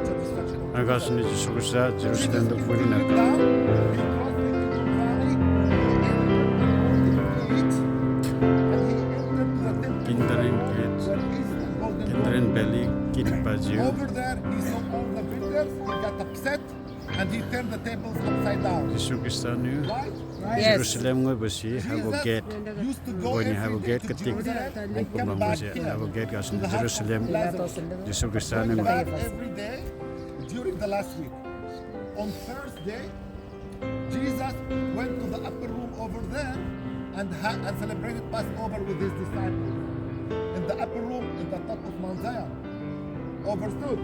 to destruction of 아가스니 지수 그리스도 제루살렘도 Jesus 부리나 looked down, he crossed the Kidron Valley, he entered the temple, Kinderen gate, where is the golden door. Kinderen belly kitpajiu. Over there, he saw all the builders, he got upset, and he turned the tables upside down. 지수 그리스도는 Right? Yes. 제루살렘의 것이 하고 Jesus gate used to go When you every have a day gate, to katik. Jerusalem and come Kumang back kasi here have a gate to kasi the house of Jerusalem Lazarus. Jesu Kristo Going nang back every day during the last week. On Thursday, Jesus went to the upper room over there and celebrated Passover with his disciples. In the upper room, in the top of Mount Zion. Overstood.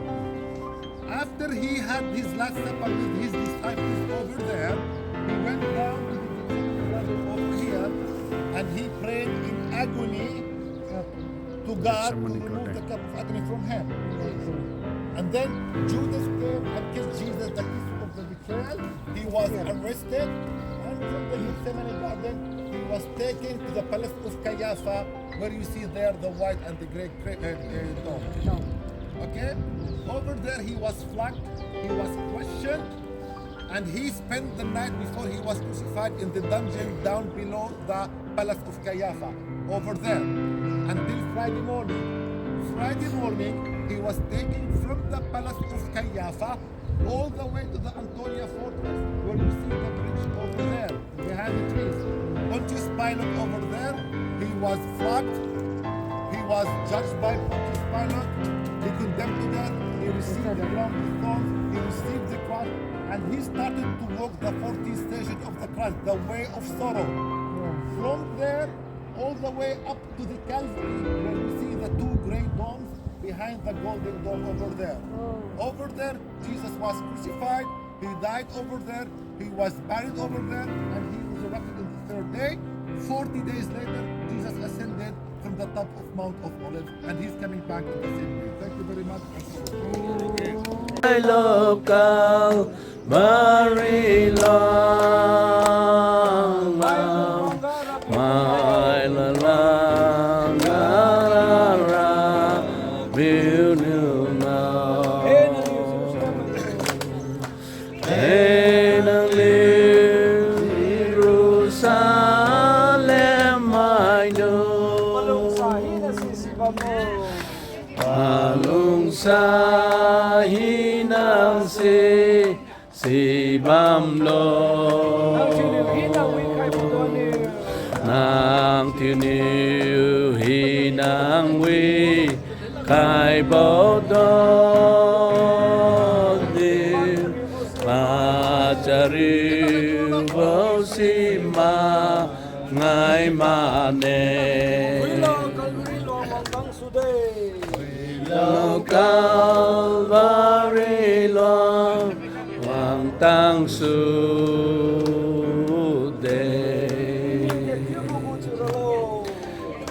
After he had his last supper with his disciples over there, he went down to his brother over here and he prayed in agony to God to remove the cup of agony from him. And then Judas came and kissed Jesus, the kiss of the betrayal. He was arrested and from the Gethsemane garden he was taken to the palace of Caiaphas, where you see there the white and the gray dome. Okay? Over there he was flogged, he was questioned, and he spent the night before he was crucified in the dungeon down below the palace of Caiaphas, over there, until Friday morning. Friday morning, he was taken from the palace of Caiaphas all the way to the Antonia fortress, where you see the bridge over there, behind the trees. Pontius Pilate over there, he was flogged, he was judged by Pontius Pilate, he condemned to death, he received the crown of thorns, he received the cross, and he started to walk the 14th station of the cross, the way of sorrow. From there, all the way up to the Calvary, where you see the two great domes behind the golden dome over there. Over there, Jesus was crucified, he died over there, he was buried over there, and he resurrected on the third day. 40 days later, Jesus ascended from the top of Mount of Olives, and he's coming back in the same way. Thank you very much. I love God very long, my long, will you know? And I live in Jerusalem, I know. Sa hinang si bam lo nang tiniu hinang wi kai bo do ni ma chariu bo si ma ngai ma ne Calvary long Hoàng tăng su đề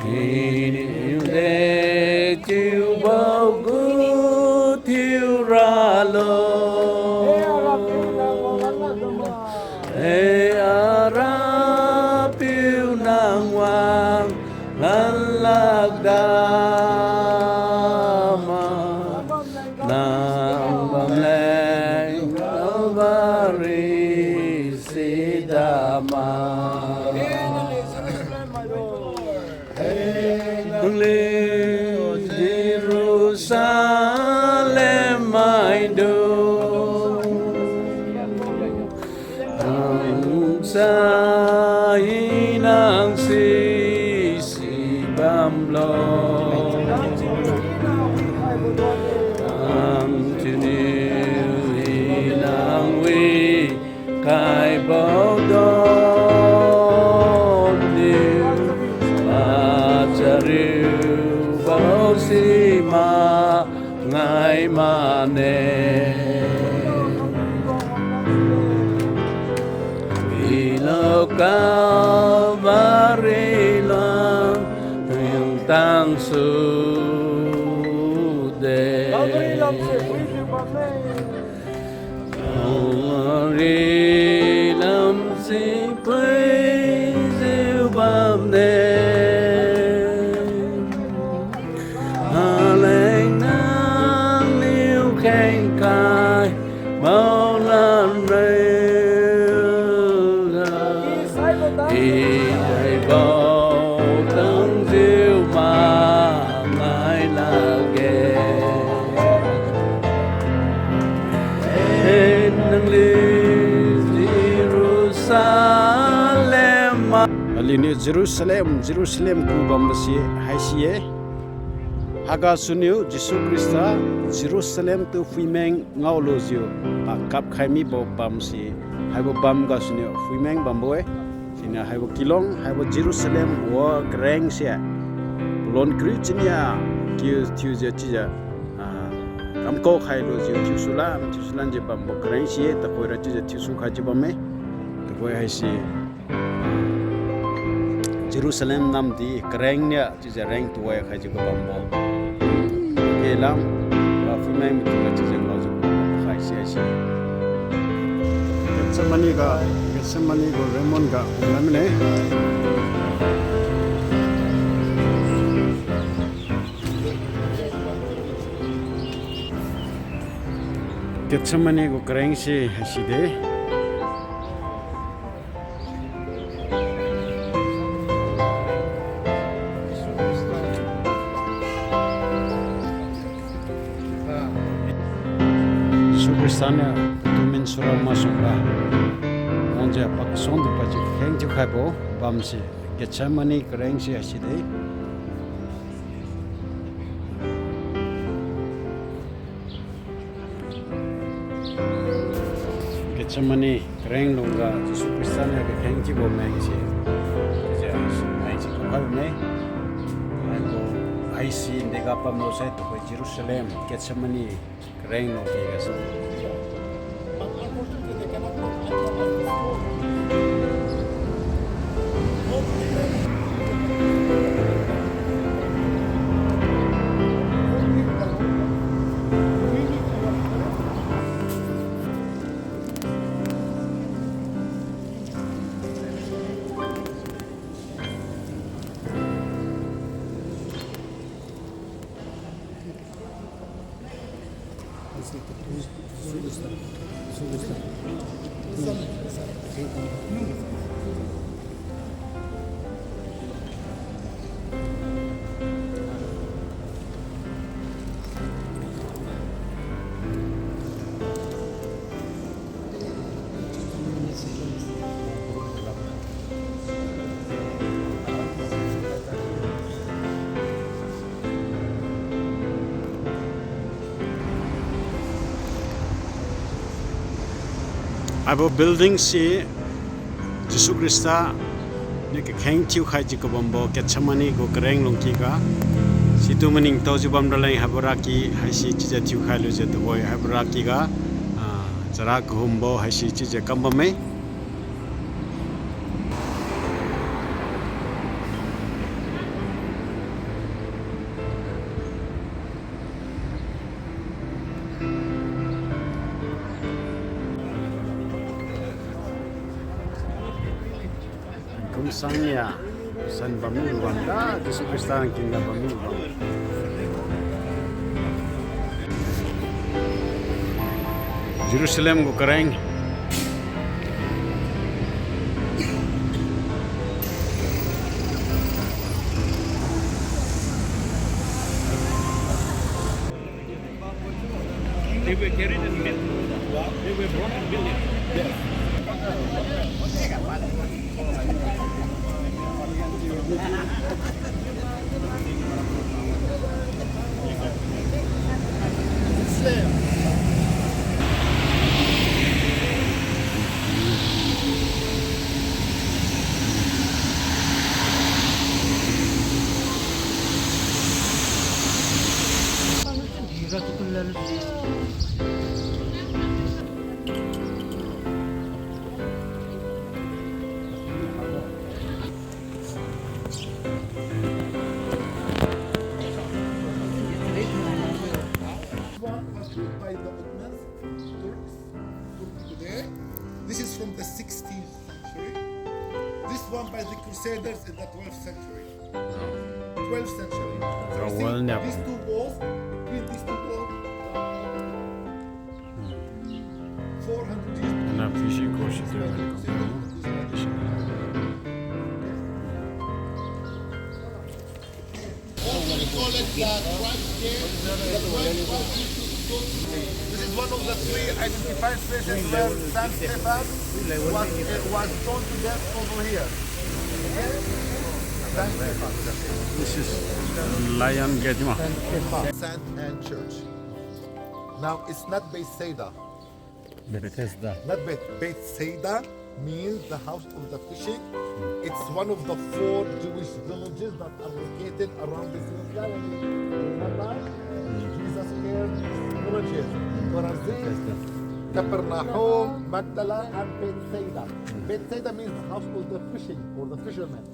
Hình đề chiêu bao gú thiêu ra lô Ê à ra piêu nàng hoàng Ngăn lạc đà Jerusalem I do sa hinang si bam lo ang tiniu hinang wi kai bao don niu ma chariu bao si ma ngai ma ne Calvary loan yung tang sude Calvary lam si praise you bam ne Hallelujah liu khen kai bao lan Hãy bảo tăng diệu mà ngài là ghê nâng lên Jerusalem Alini Jerusalem ku bambasi haisiye haga sunyu Jisu Krista Jerusalem tu fuimeng ngaulo zio akap khaimi bo bamsi haibo bam ga sunyu fuimeng bamboe sina haibo kilong haibo Jerusalem wa greng sia lon krichnia kiu tiu je tija kam ko khailo zio tusulan je bambo greng sia ta koira tija tusu khaji bamme ta koi haisi Jerusalem nam di kerengnya tija reng tuai khaji ko bambo kelam ba fumai mutu tija ngozo khai sia sia Getsemani go Ramon ga namne Getsemani go kereng si haside Supersanya tumin surau masuklah onja pak sondu pajik heng tu khabo bamsi Getsemani kereng si haside Getsemani kereng longa Supersanya ke heng ti bo meng si ja ai si ko khabo me ai si nega pamlo sai to Jerusalem Getsemani kereng no ke gas abo building si Jisu Krista ne ke kheng thiu khai ji ko bombo Getsemani go kereng longki ga situ maning to ju bam dalai habra ki haisi chija thiu khai lo je to boy habra ki ga jara khumbo haisi chije kambame Sangya san bamu wanda Jisu Krista kinga bamu Jerusalem go kereng They were carried in milk. They were brought in milk. Yes. this one by the Crusaders in the 12th century. 12th century. So you well, see, never. these two walls, between these two walls, 400 years. Na fishing course ito yung We call it the Christ Gate. This is one of the three identified places where Saint Stephen was stoned to death over here. Okay? Saint Stephen. This is Lion Gate mo. Saint Anne Church. Now it's not Bethsaida. Bethesda. Not Bethsaida means the house of the fishing. It's one of the 4 Jewish villages that are located around the Sea of Galilee. Remember? Jesus cared villages. Corazin, Capernaum, Magdala, and Bethsaida. Bethsaida means the house of the fishing or the fishermen.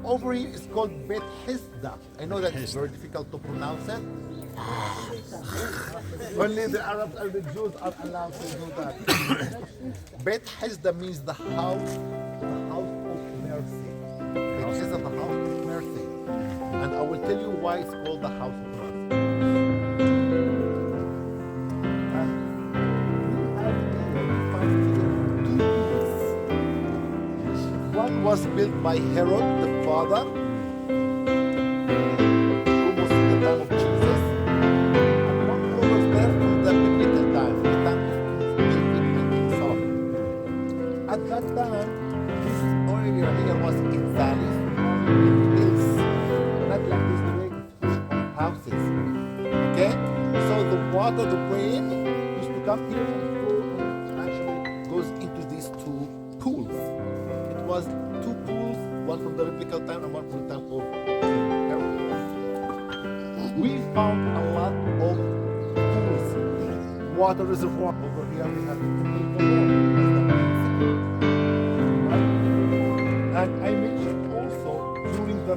Over here it's called Bethesda. I know that it's very difficult to pronounce it. Only the Arabs and the Jews are allowed to do that. Bethesda means the house of mercy. Bethesda, the house of mercy. And I will tell you why it's called the house of mercy. And we find here 2 pools. One was built by Herod the father, who was in the time of Jesus. At that time, this area here was in valleys, in hills, not like this the way it's houses. Okay? So the water, the rain, used to come here and actually goes into these 2 pools. It was 2 pools, one from the biblical time and one from the time of Herod. We found a lot of pools, water reservoir over here. We have the and I mentioned also during the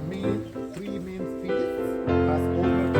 main 3 main feasts, Passover, the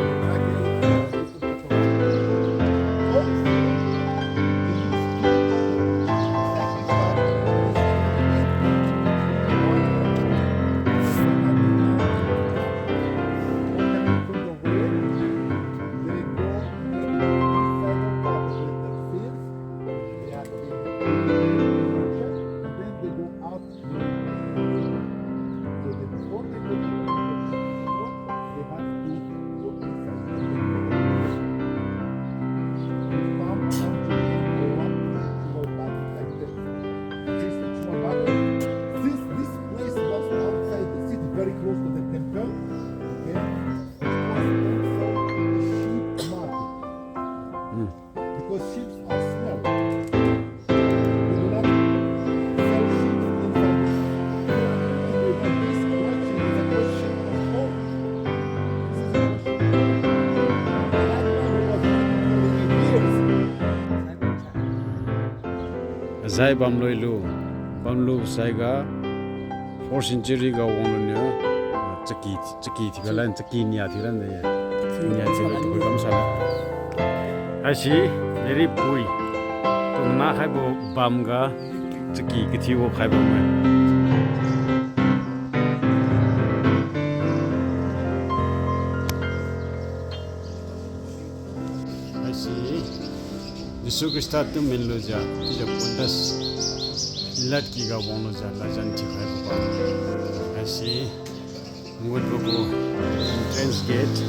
Zai bamloilu saiga 4th century ga wonnya chaki thigalan chaki nya thiran de nya thiga to kam sala ashi very pui to na khaibo bamga chaki kithiwo khaibo ma ashi Yesu Krista tu melu ja tija pundas lat ki ga wono ja la jan thi khai ba asi ngod go entrance gate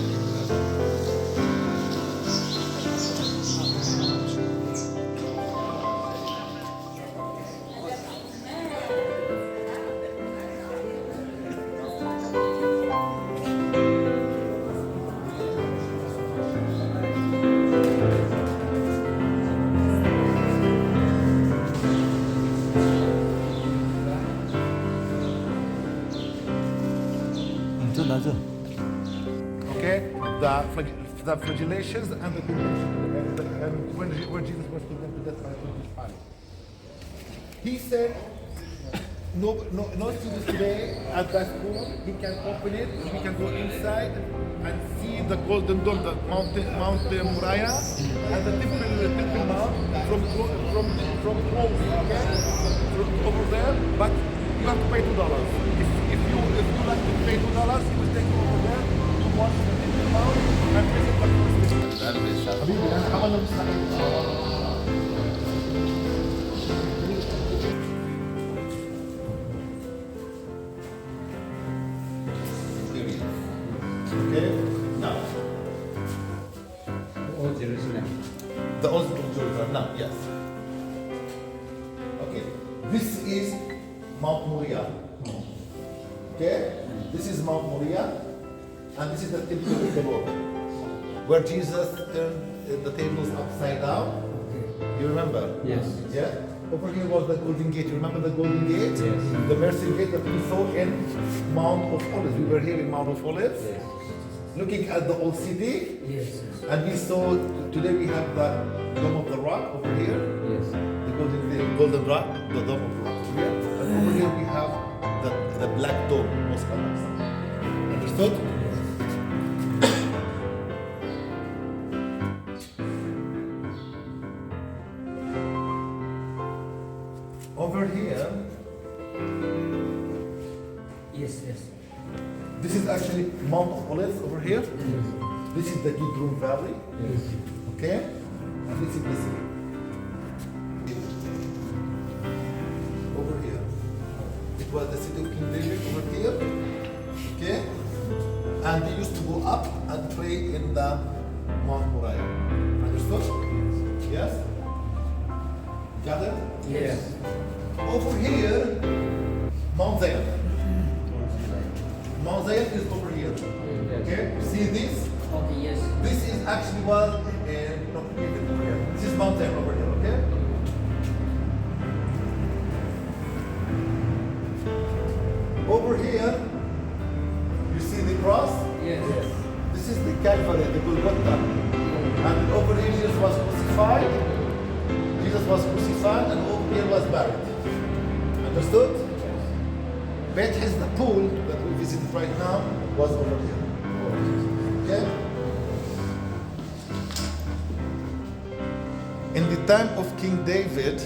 Okay, the flagellations and the and when Jesus was condemned to death by Pontius Pilate. He said, no students today at that school, he can open it, he can go inside and see the golden dome, the Mount Moriah, and the Temple Mount from close, okay, from over there. But have to pay $2. If you like to pay $2, he will take you over there to watch the Temple Mount and visit the first حبيبي انا عملنا مستحيل. Okay, now. Old Jerusalem. The old Jerusalem, now, yes. Okay, this is Mount Moriah. Okay, this is Mount Moriah, and this is the temple of the Lord, where Jesus turned the tables upside down. You remember? Yes. Yeah. Over here was the Golden Gate. You remember the Golden Gate? Yes. The Mercy Gate that we saw in Mount of Olives. We were here in Mount of Olives, Yes. looking at the old city. Yes. And we saw, today we have the Dome of the Rock over here. Yes. The golden rock, the Dome of the Rock over here. And over here we have the black dome, Mosque Al-Aqsa. Understood? Over here, Yes, yes. this is actually Mount of Olives over here. This is the Kidron Valley. Yes. Okay? And this is the city. Over here. It was the city of King David over here. Okay? And they used to go up and pray in the Mount Moriah. Understood? Yes? Got it? Yes. Over here, Mount Zion. Mount Zion is over here. Okay? See this? Okay, yes. This is actually what no, over here. This is Mount Zion over here, okay? Over here, you see the cross? Yes. This is the Calvary, the Golgotha. And over here Jesus was crucified. Jesus was crucified and over here was buried. Understood? Beth is the pool that we visited right now was over here. Okay? In the time of King David,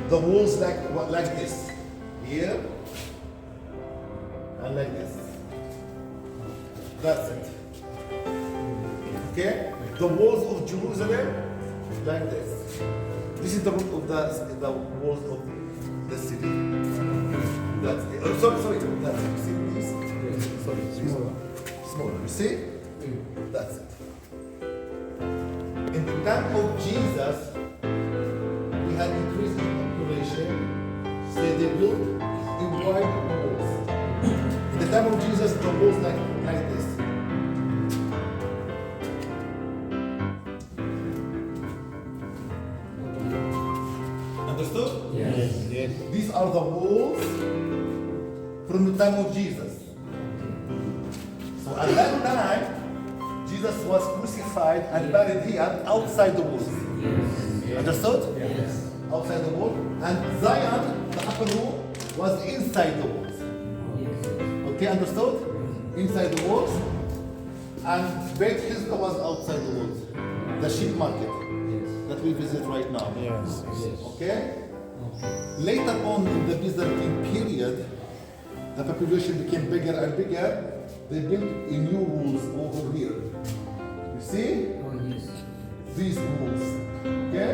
the walls like this. Here and like this. That's it. Okay? The walls of Jerusalem like this. This is the roof of the walls of the city. That's it. Oh, sorry. That's it. You see this? Sorry. Smaller. You see? That's it. In the time of Jesus, we had increase in population, so they built in wide walls. In the time of Jesus, the walls like this. Understood? Yes. These are the walls from the time of Jesus. So at that time, Jesus was crucified and buried here outside the walls. Yes. Understood? Yes. Outside the wall. And Zion, the upper room, was inside the walls. Yes. Okay, understood? Inside the walls. And Beit Hizda was outside the walls. The sheep market that we visit right now. Yes. Okay? Later on in the Byzantine period, the population became bigger and bigger. They built a new walls over here. You see? Oh, yes. These walls. Okay?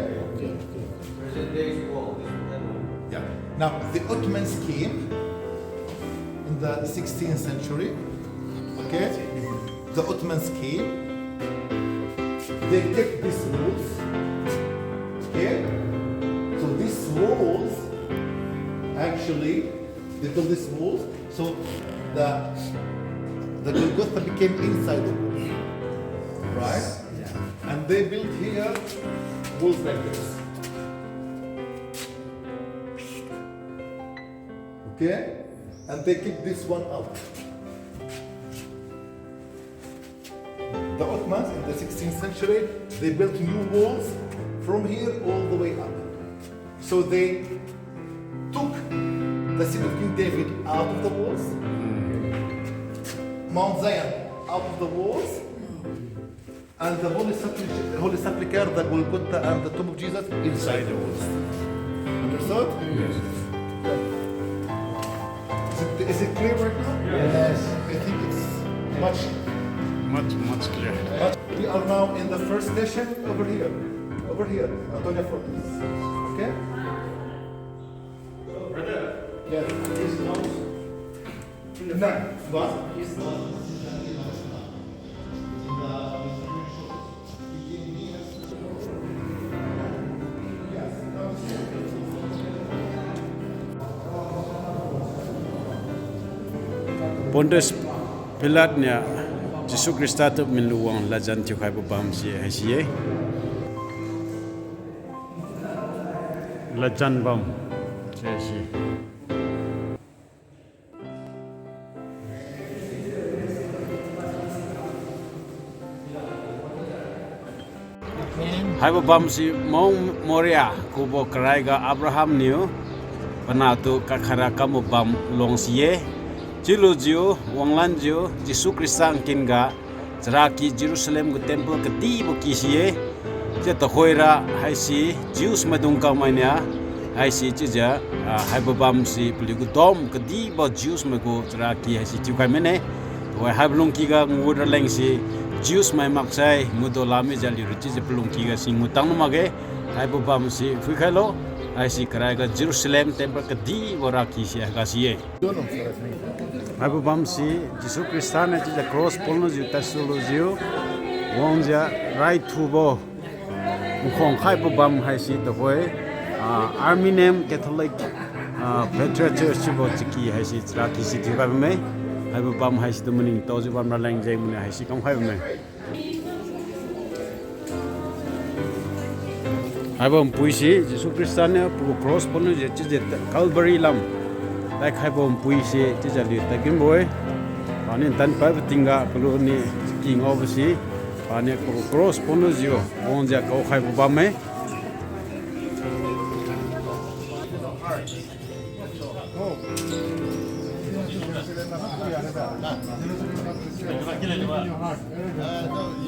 Yeah. Now, the Ottomans came in the 16th century. Okay? The Ottomans came. They took these walls. Okay? So these walls, actually, they built these walls. So the Golgotha became inside the walls. Right? Yeah. And they built here walls like this. Okay? And they keep this one out. The Ottomans in the 16th century, they built new walls from here all the way up. So they took the city of King David out of the walls, Mount Zion out of the walls, and the Holy Sepulchre, the Golgotha, and the tomb of Jesus inside the walls. Understood? Yes. Is it clear right now? Yes. I think it's Much clear. We are now in the first station over here. Over here. Antonia Fortis. Okay? Yes. No. What? Pontus Pilatnya Jesu Krista tu miluang lajan tiu kai bam si hai si lajan bam si hai bam si mong Moria kubo Karaiga Abraham niu panatu kakara kamu bam long si Jilu jiu, wanglan jiu, Jesu Krista kinga, Jeraki Jerusalem ke temple keti bukisiye, jatuh hoira hai si Jews madungkau mainnya, hai si cija, hai babam si peliku dom keti bo Jews magu Jeraki hai si ciukai mene, hai belum kiga nguder leng si Jews mai maksai ngudolami jali ruci je belum kiga si ngutang nomage, hai babam si fikalo, hai si Karaiga Jerusalem temple keti boraki si agasiye. Abu Bamsi, Jesu Krista ne just cross polno ju tasolo ju wongja right to bo khong khai bu bam hai si to hoi Armenian Catholic Patriot Church bo chiki hai si tra ki si ti ba me abu bam hai si to muning to ju bam na lang jai mun hai si kam khai me abu pui si Jesu Krista ne pu cross polno je Calvary lam like hai bom pui si ti jali ta gim boy panin tan pa tinga pulu ni king of si panin ko cross pono zio bonja ko khai bu bame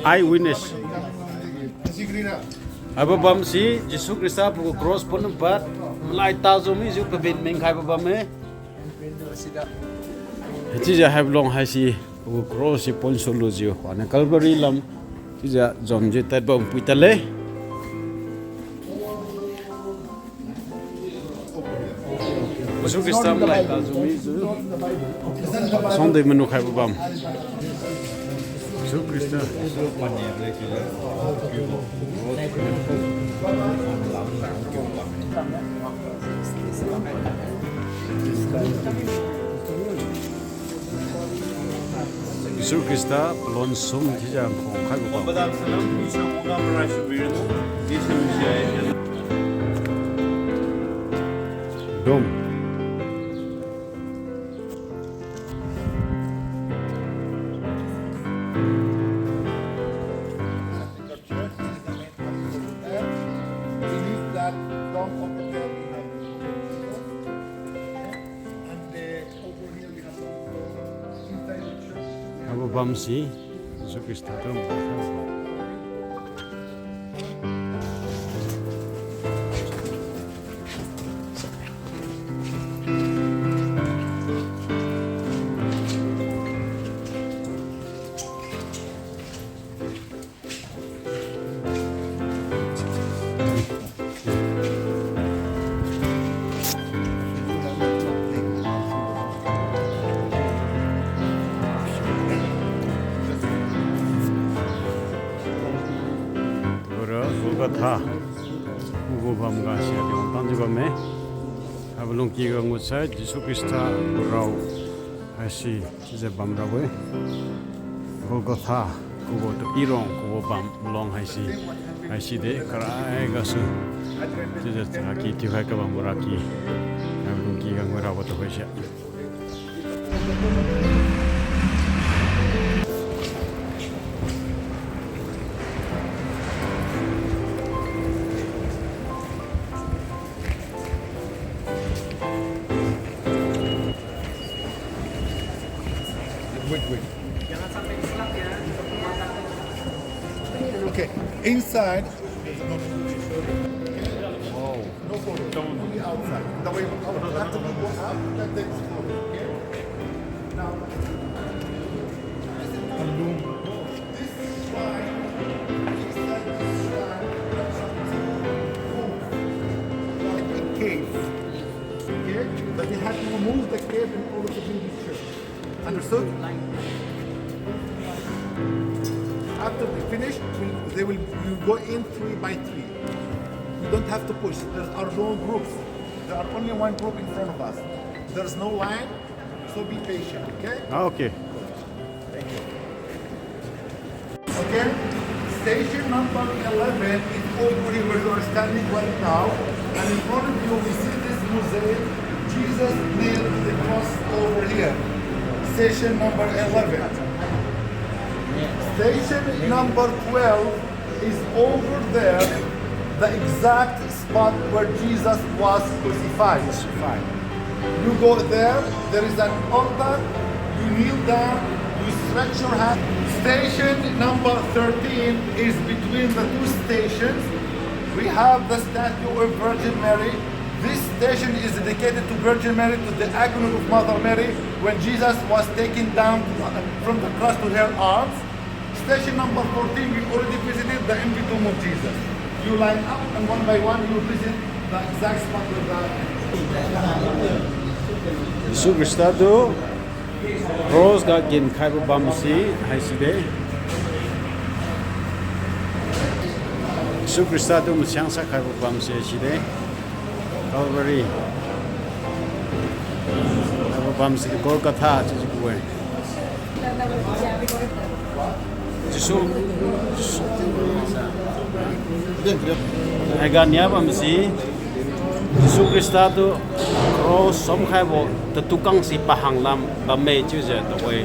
eyewitness aba bam si Jesu Krista pu cross pono pat lai ta zo mi ju pabin meng khai bu bame Tija have long hai si cross pon solo ji wana Calvary lam tija zom je tat bom puitale Jesu Krista lai ta zo mi zu sonde menu khai bam Jesu Krista Jesu Krista lon sum tija khong khai bam dom Bamsi, Jesu Krista tu Golgotha ugo bam ga sia de on tan bam me ablong ki ga ngut sa Jesu Krista rau asi je bam ra we Golgotha ugo to pirong ugo bam long hai si de krai ga su je ta ki ti ha ka bam ra ki ablong ki ga ngora wa to we sia Okay, inside. wow No photo. Only outside. The way after we go up, that takes photo. Okay. Understood? After they finish, you go in 3 by 3. You don't have to push. There are no groups. There are only one group in front of us. There's no line, so be patient, okay? Okay. Thank you. Okay, station number 11 is over here where you are standing right now. And in front of you, we see this mosaic. Jesus nailed the cross over here. Station number 11. Station number 12 is over there, the exact spot where Jesus was crucified. You go there is an altar, you kneel down, you stretch your hand. Station number 13 is between the two stations. We have the statue of Virgin Mary. This station is dedicated to Virgin Mary, to the agony of Mother Mary when Jesus was taken down from the cross to her arms. Station number 14, we already visited the empty tomb of Jesus. You line up and one by one you visit the exact spot with the... Yesu Kristado cross ga gin khaiba bamsi haiside. Yesu Kristado musyangsa khaiba bamsi haiside. Calvary. Khaiba bamsi Golgotha chikuwe. Yesu Aganya bamsi Yesu Kristado cross som khaibo the tukang si pahanglam bame chuje the way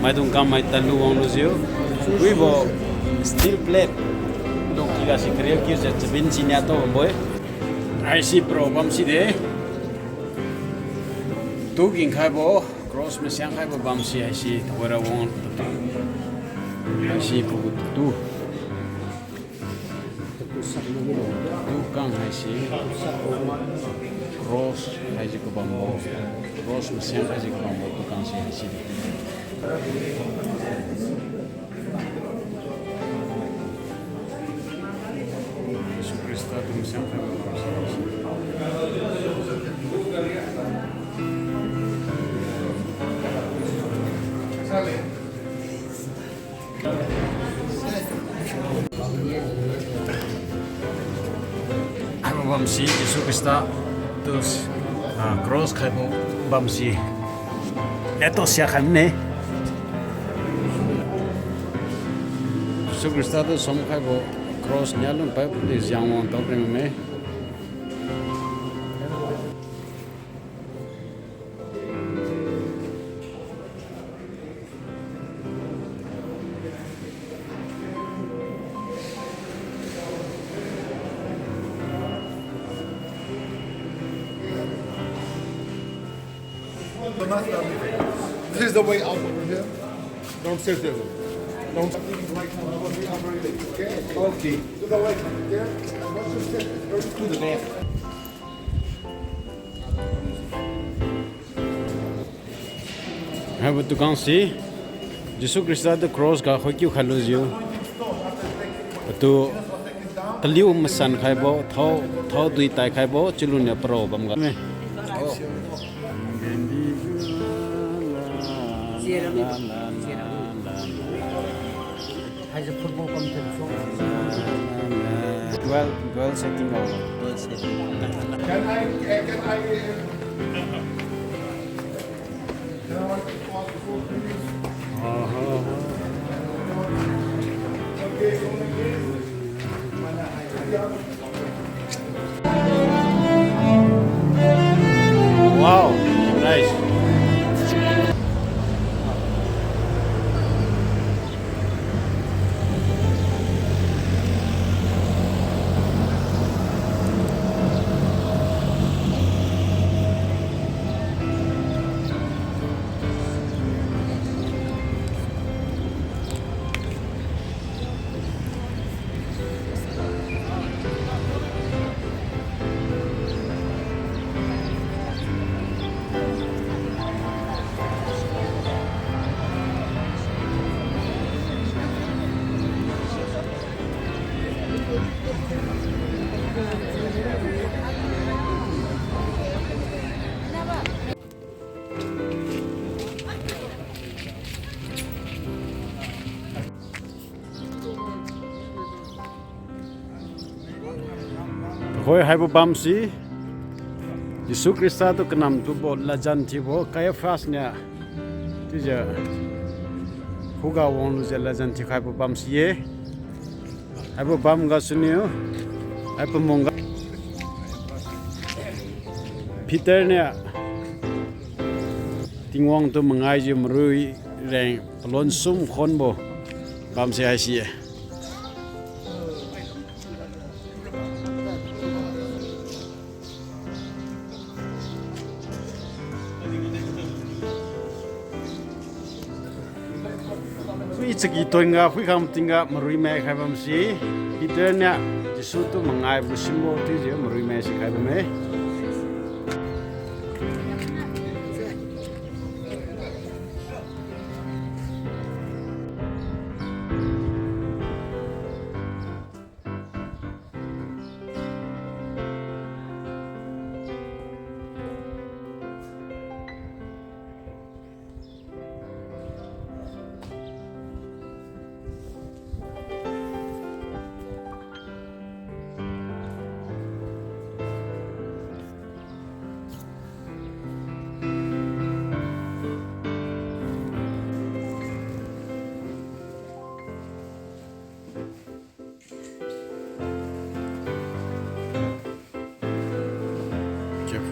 mai tung kam mai talu wong lu ziu we bo steel plate dong kiga si kriya ki je bin sinya to boy I see pro bam si de tu king khaibo cross me syang khaibo bam si I see wora wong I see pu tu tukang I see cross haji ko bambo cross mesin haji ko bambo tukang si haji Yesu Kristado mesin bamsi Yesu Krista terus cross khaibo bamsi eto sia khamne Yesu Krista to som khaibo cross nyalun pa de jangwon to preme This is the way out over here. Don't sit there. Don't. Okay. To the right. There. And once you sit, it's to the left. Have to can see Jesus Christ the cross ga khokyu khaluzio to taliu masan khaibo tho dui tai khaibo chilun ya pro bam ga Has a football competition. Well setting out. Can I Wow, nice. hoi hai bo bam si Yesu Krista to kanam tu bo lajan thi bo kaya fast nya ti ja huga won lu ja lajan thi khai bo bam si ye hai bo bam ga sunio hai bo monga Peter nya tingwang to mangai ji mrui reng plon sum khon bo bam si hai si Segi toinga fui kam tinga marui me khai bam si Peter nya Jesu tu mangai bu simbo ti je marui me si khai bam me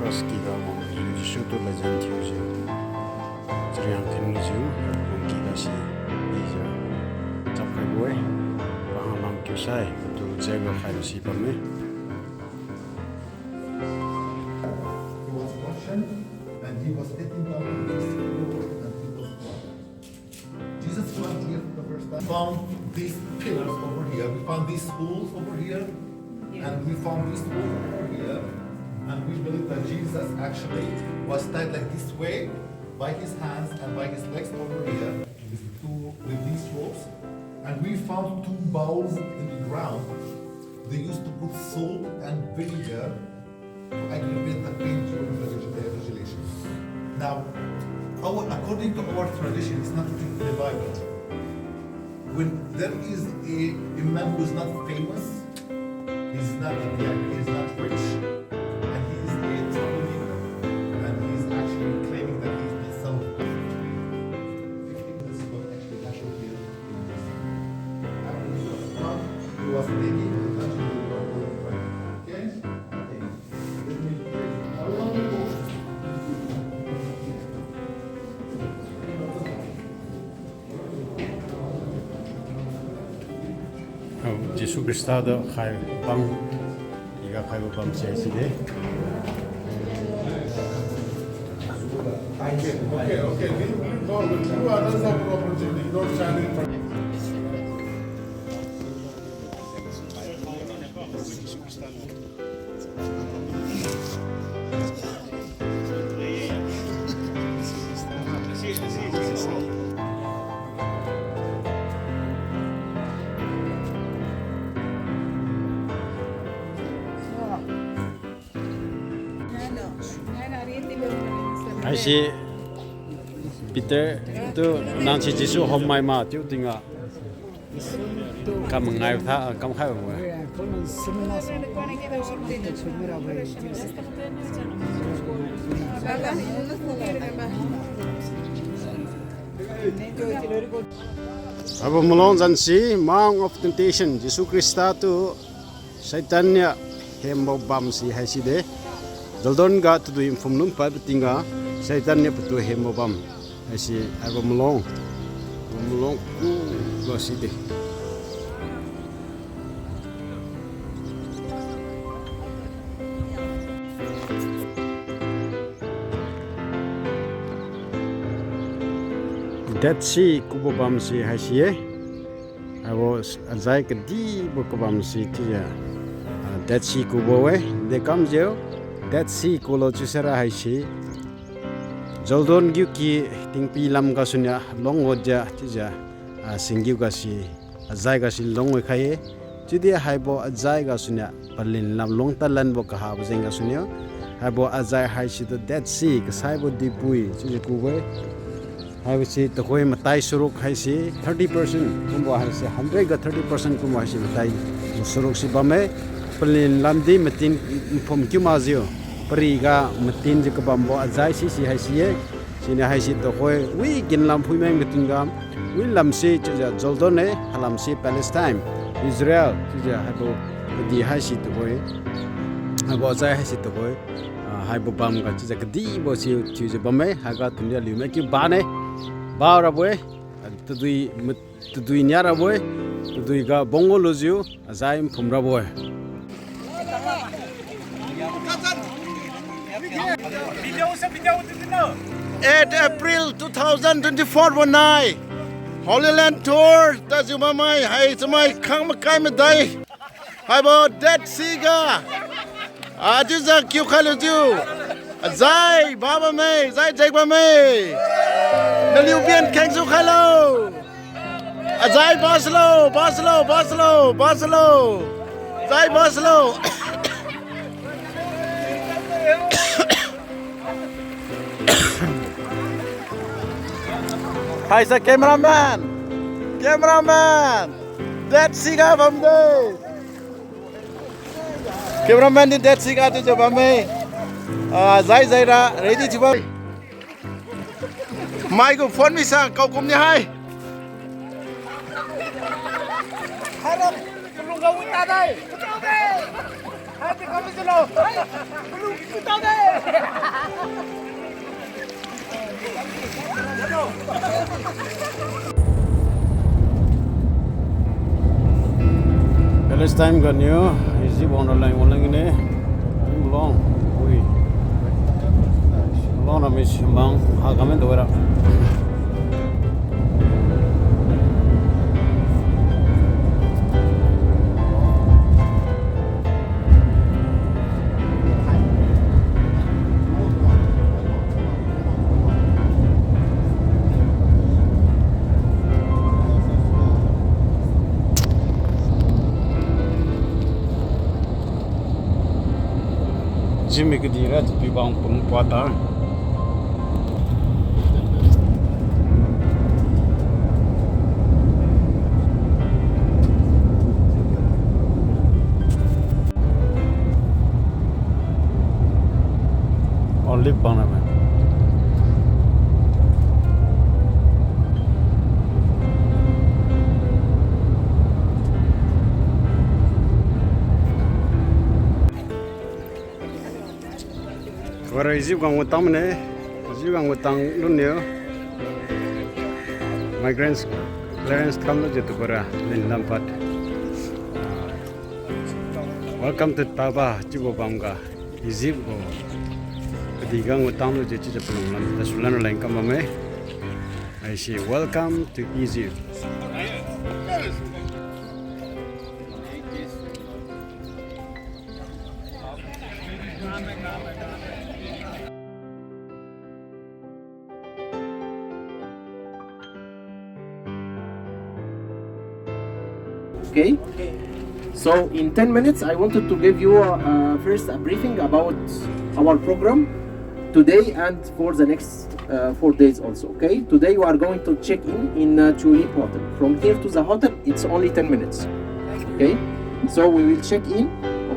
Kiga mo Jesu tu lajan thi je triang ken ju ki da si ija chap kai boy pa lam ki sai tu jego khai si pa me He was Russian and he was sitting down in this floor and he was born. Jesus was here for the first time. We found these pillars over here, we found these holes over here, and we found this hole over here. And we believe that Jesus actually was tied like this way by his hands and by his legs over here with these ropes. And we found 2 bowls in the ground. They used to put salt and vinegar to aggravate the pain during the flagellation. Now, according to our tradition, it's not in the Bible. When there is a man who is not famous, he's not rich, was taking the country to the okay? Jesu Krista do khai bang iga khai bam si si de Okay. No, but you are not some opportunity. You don't stand in front. I see Peter tu nang si Jesu hom mai ma tu tinga kam ngai tha kam khai mo Abo mulong jan si Mount of Temptation Jesu Krista tu Saitanya hembo bam si hai si de Jaldon ga tu im phum num pa tinga Saitanya putu hembo bam hai si abo mulong ku lo si de Dead Sea kubo bam si hai si abo azai ka di bo ko bam si tia Dead Sea kubo we de kam je Dead Sea kolo chisara hai si Jaldon gyu ki tingpi lam ga sunya long oja tija singyu ga si azai ga si long we khai chidi hai bo azai ga sunya palin lam long talan bo ka ha bo zenga sunya hai bo azai hai si the Dead Sea ka sai bo dipui chiji kubo I see the way Matai Suruk I see 30% kumbo I see 130% kumbo I see Matai Suruk si bame pelin landi metin phom kimazio priga metin je kabambo azai si haisiye sini haisi to koi wi gin lam phui meng metin gam wi lam si ja Jordan ne halam si Palestine Israel je habo di haisi to koi habo azai haisi to koi habo bam ga je gdi bo si je bame haga tunya liu ki bane ba ra boy tudui nya ra boy tudui ga bongolozio azai phum ra boy 8 April 2024 วันนาย HOLYLAND tour ตาจิมาไม่ให้สมัยข้างมาใกล้มาได้ให้บอ Dead Sea กาจุดจะคิวคาลูจิวใจบ้าบ้าไม่ใจเจ๊บ้าไม่นาลิวเบียนแข่งสุขาโลใจบาสโลใจบาสโลHi, sir, cameraman. Dead Sea from there. Cameraman in Dead Sea to the me. Zai ready to buy. Michael, phone me, sir. Go come near high. Palestine got new easy one in there long of miss bang hagamen dora Jimmy ke dira tu pi bang pung pata only bana me Wara izib gang utang ne izib gang utang lunyo migrants clearance kam lo jetu bara len lampat welcome to Taba Jibo Bamga izib go digang utang lo jetu japulung lam tasulan lain kam me I say welcome to Egypt. Okay. So in 10 minutes, I wanted to give you first a briefing about our program today and for the next 4 days also. Okay. Today we are going to check in Tulip Hotel. From here to the hotel, it's only 10 minutes. Okay. So we will check in.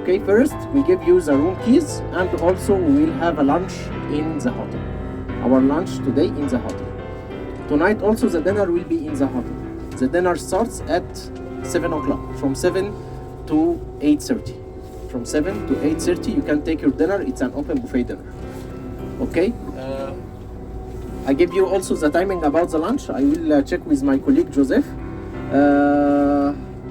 Okay. First, we give you the room keys, and also we will have a lunch in the hotel. Our lunch today in the hotel. Tonight also the dinner will be in the hotel. The dinner starts at 7 o'clock, from 7 to 8:30. From 7 to 8:30 you can take your dinner. It's an open buffet dinner. Okay. I give you also the timing about the lunch. I will check with my colleague Joseph.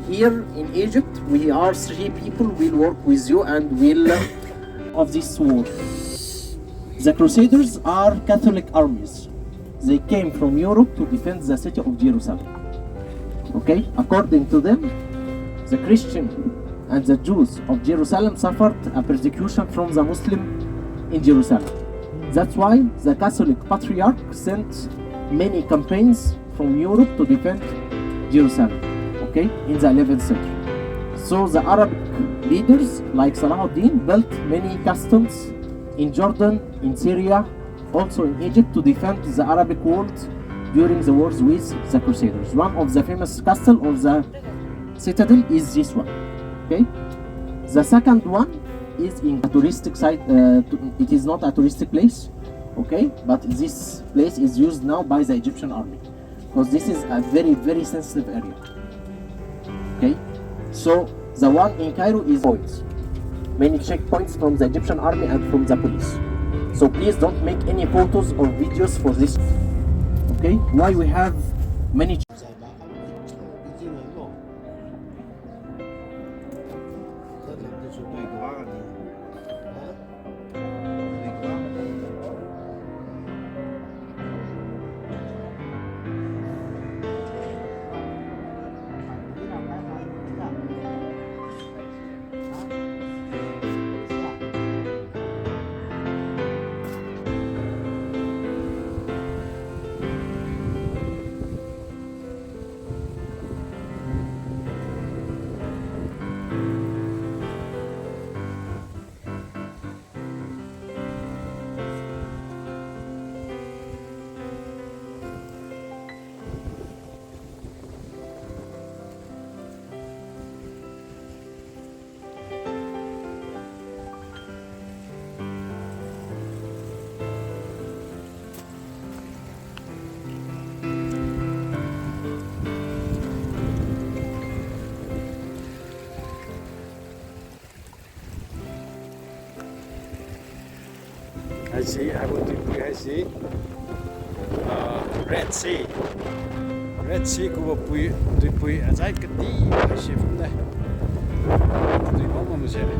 Here in Egypt we are 3 people will work with you and will of this war. The Crusaders are Catholic armies. They came from Europe to defend the city of Jerusalem. Okay, according to them, the Christian and the Jews of Jerusalem suffered a persecution from the Muslim in Jerusalem. That's why the Catholic Patriarch sent many campaigns from Europe to defend Jerusalem, okay, in the 11th century. So the Arabic leaders like Salahuddin built many castles in Jordan, in Syria, also in Egypt to defend the Arabic world during the wars with the Crusaders. One of the famous castle or the citadel is this one. Okay. The second one is in a touristic site. It is not a touristic place, okay? But this place is used now by the Egyptian army because this is a very, very sensitive area. Okay, so the one in Cairo is points. Many checkpoints from the Egyptian army and from the police. So please don't make any photos or videos for this. Okay, why we have many. I see, I want to put, I see. Red Sea. Red Sea của bụi, tụi bụi ở trái cái tí, ở xe phút đây. Tụi bóng mà xe này.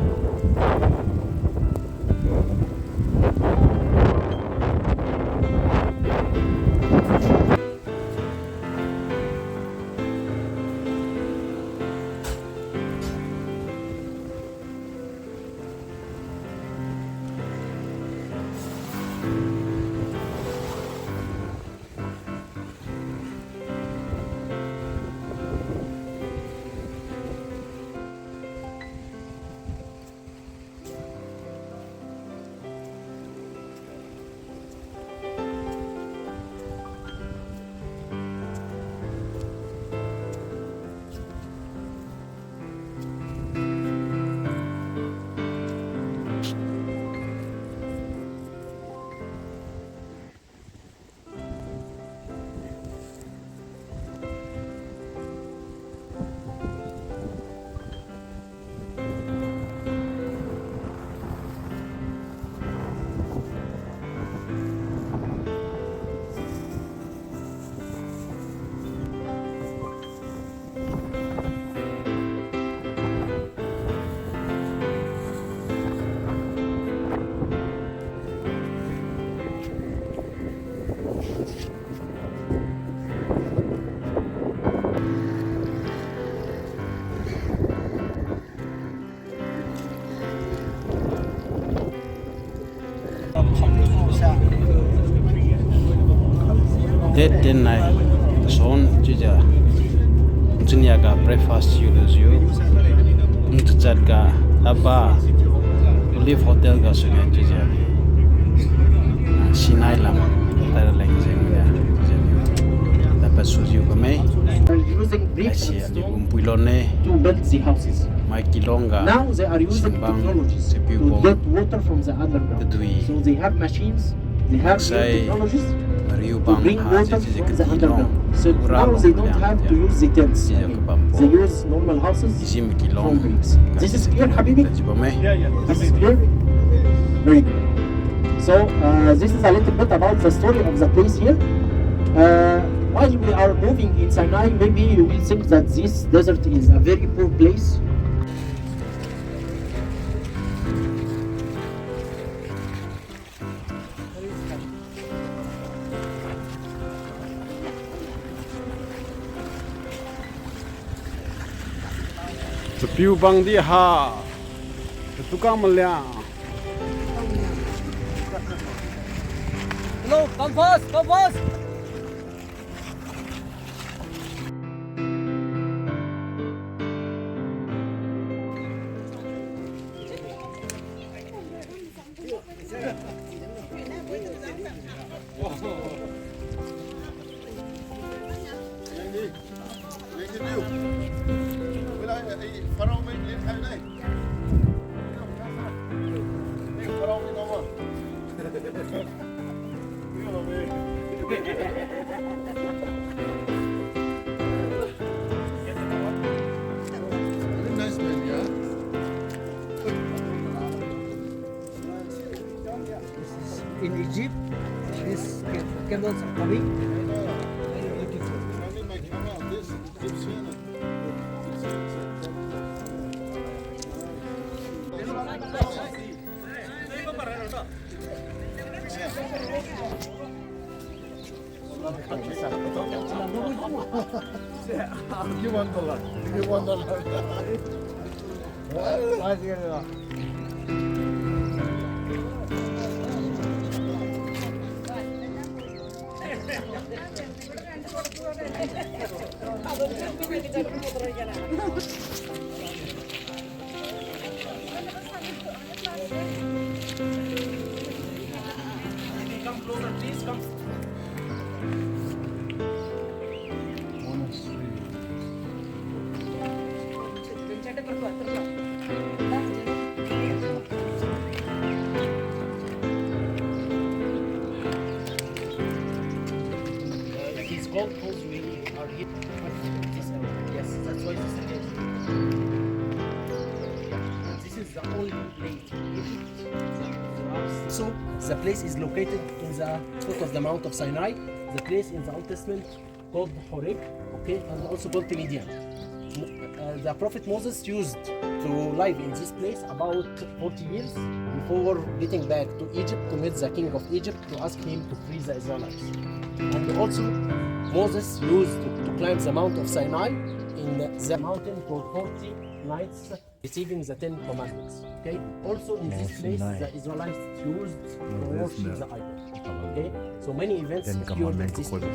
That day night, son juga dunia ka breakfast you untuk jaga laba live hotel ka sungai juga Sinai lam tara lagi saya dapat suju kami Using bricks and Asia di stone Bumpilone to build the houses. mai kilonga Now they are using Simbang, technologies to Sepibong, get water from the underground. Tedui. So they have machines, they have new Maksai, technologies to Riubang bring water haji from the ketilong underground. So now they don't have to use the tents. Sija again. kebampo. They use normal houses isim from kilong bricks. This is clear, Habibi? Yeah, yeah. This is clear? Very good. So this is a little bit about the story of the place here. While we are moving in Sinai, maybe you will think that this desert is a very poor place. Tepiu bang dia ha. Tukang melia. Hello, come first, come first. Pharaoh lên khai đây. candles are coming. Come closer, please. Come. These gold holes really are hit. Yes, that's why this is. This is the only place. So the place is located in the foot of the Mount of Sinai. The place in the Old Testament called Horeb, okay, and also called Midian. The prophet Moses used to live in this place about 40 years before getting back to Egypt to meet the king of Egypt to ask him to free the Israelites. And also Moses used to climb the Mount of Sinai in the mountain for 40 nights receiving the 10 commandments. Okay. Also in this place the Israelites used to worship the idol. Okay. So many events occurred in this place from the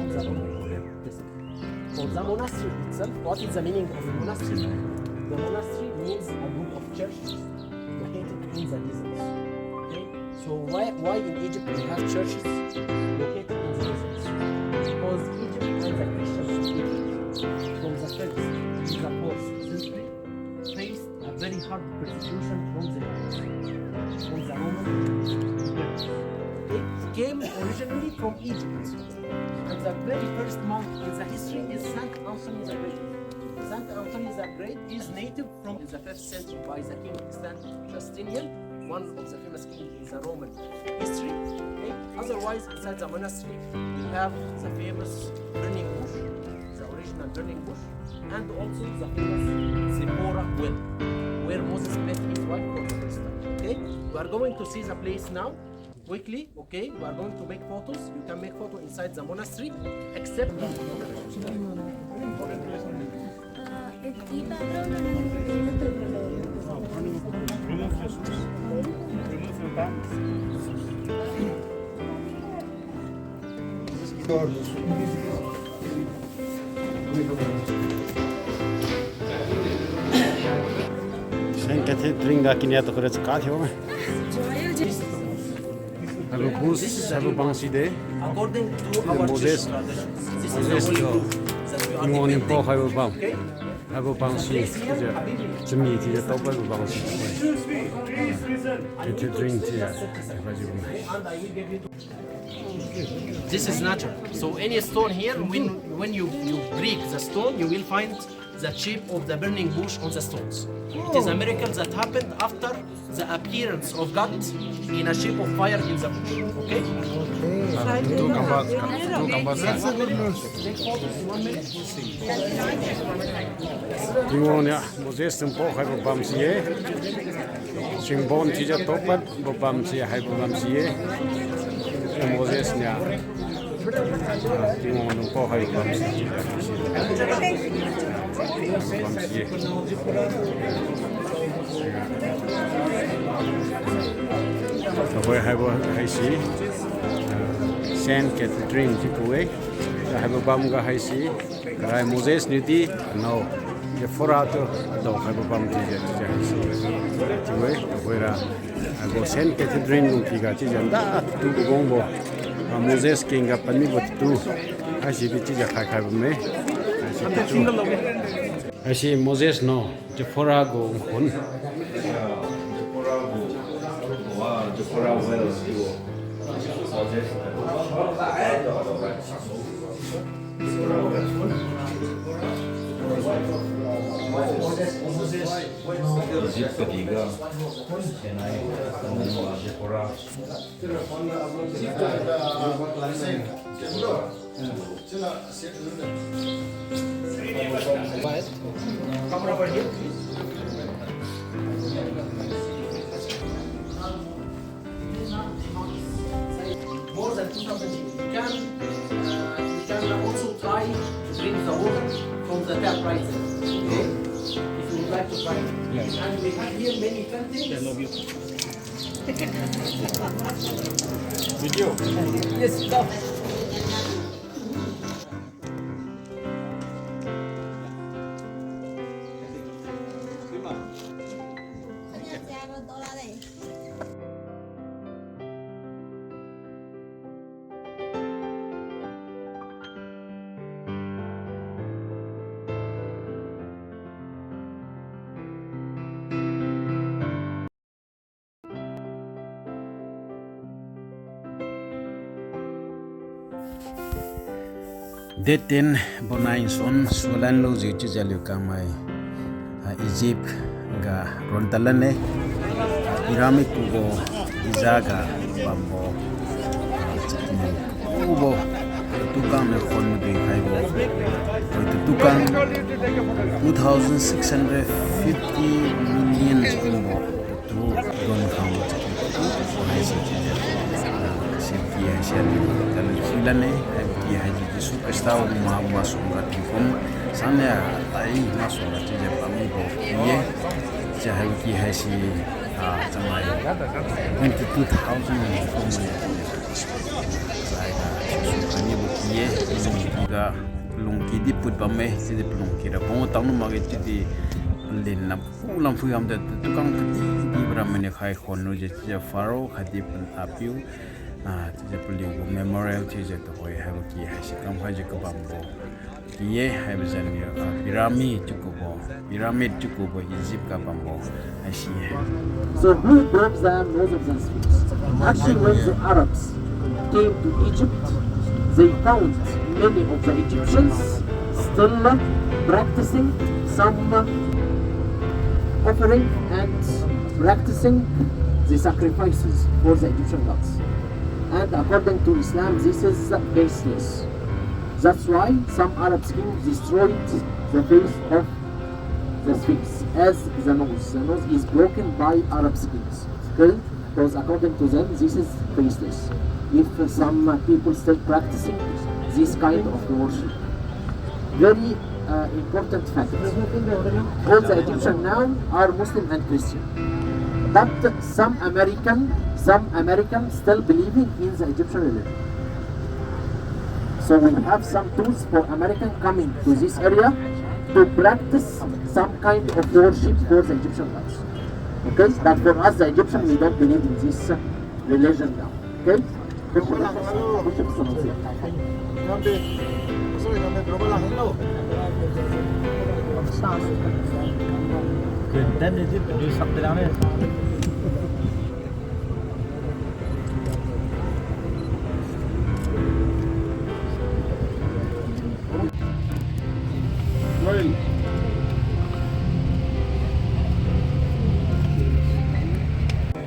Old Testament. For the monastery itself, what is the meaning of the monastery? The monastery means a group of churches located in the deserts. Okay? So why in Egypt we have churches located in the deserts? Because Egypt and the Christians from the first in the 4th century faced a very hard persecution from the Roman Empire. It came originally from Egypt. And the very first monk in the history is Saint Anthony the Great. Saint Anthony the Great is native from the 5th century by the king Justinian, one of the famous kings in the Roman history. Okay? Otherwise, inside the monastery, we have the famous burning bush, the original burning bush, and also the famous Zipporah well, where Moses met his wife for the first time. Okay? We are going to see the place now. Quickly, okay, we are going to make photos. You can make photo inside the monastery, except 생각해 드링가 기냐도 그래서 가죠. Have a boost, have a bouncy day. according to our Moses, traditions, this is the holy book that we are morning dedicating. have a bomb. Okay? Have a bouncy. Some meat, you top of a bouncy. To drink, And I will give you this is natural. So any stone here, when you break the stone, you will find the shape of the burning bush on the stones. It is a miracle that happened after the appearance of God in a shape of fire in the bush. Okay? That's a good news. Timonia, Moses and Paul have a bouncy. Simbon teacher top of bouncy, have a bouncy. Moses now. Timon and Paul have a bouncy. Where have I see Saint Catherine Chipue, I have a Bamga I see, I Moses Niti, no, the Forato, don't have a bum to where I go Saint Catherine Nutiga, and that to the Gombo, Moses King up and me what do. I see the teacher I have me. I see Moses no, the Forago on. Moses went to come over here, please. More than 2,000 people. You can also try to drink the water from the tap right there. Okay? If you would like to try. And we have here many fountains. I love you. Video. Yes, stop. Deten bonain son sulan lo ji jalu kamai Egypt ga rontalane pyramid go izaga bambo ubo tukang me khon de khaibo tukang 2650 million umbo to don kham Sipia Shali Kalifilane, Happy Haji Superstar, Mahama Sumatikum, Sana, I Masura Pamibo, Ye, Jahaki Hashi, 22,000 Lunki di put bame, the Plunki, the Pontown Magati, Lin Pulam Fuyam, the Tukang Ibramene High Hono, Faro, Hadip Apu. Memorial teacher to boy have a key has come Hajikabambo. Ye have a pyramid to Kubo, Egypt Kabambo. I see. So who broke the nose of the Sphinx? Actually, when the Arabs came to Egypt, they found many of the Egyptians still practicing some offering and practicing the sacrifices for the Egyptian gods. And according to Islam, this is baseless. That's why some Arab kings destroyed the face of the Sphinx as the nose. The nose is broken by Arab kings. Okay? Because according to them, this is baseless. If some people still practicing this kind of worship. Very important fact. All the Egyptians now are Muslim and Christian. But some Americans still believing in the Egyptian religion. So we have some tools for Americans coming to this area to practice some kind of worship for the Egyptian gods. Okay? But for us, the Egyptians, we don't believe in this religion now. Okay?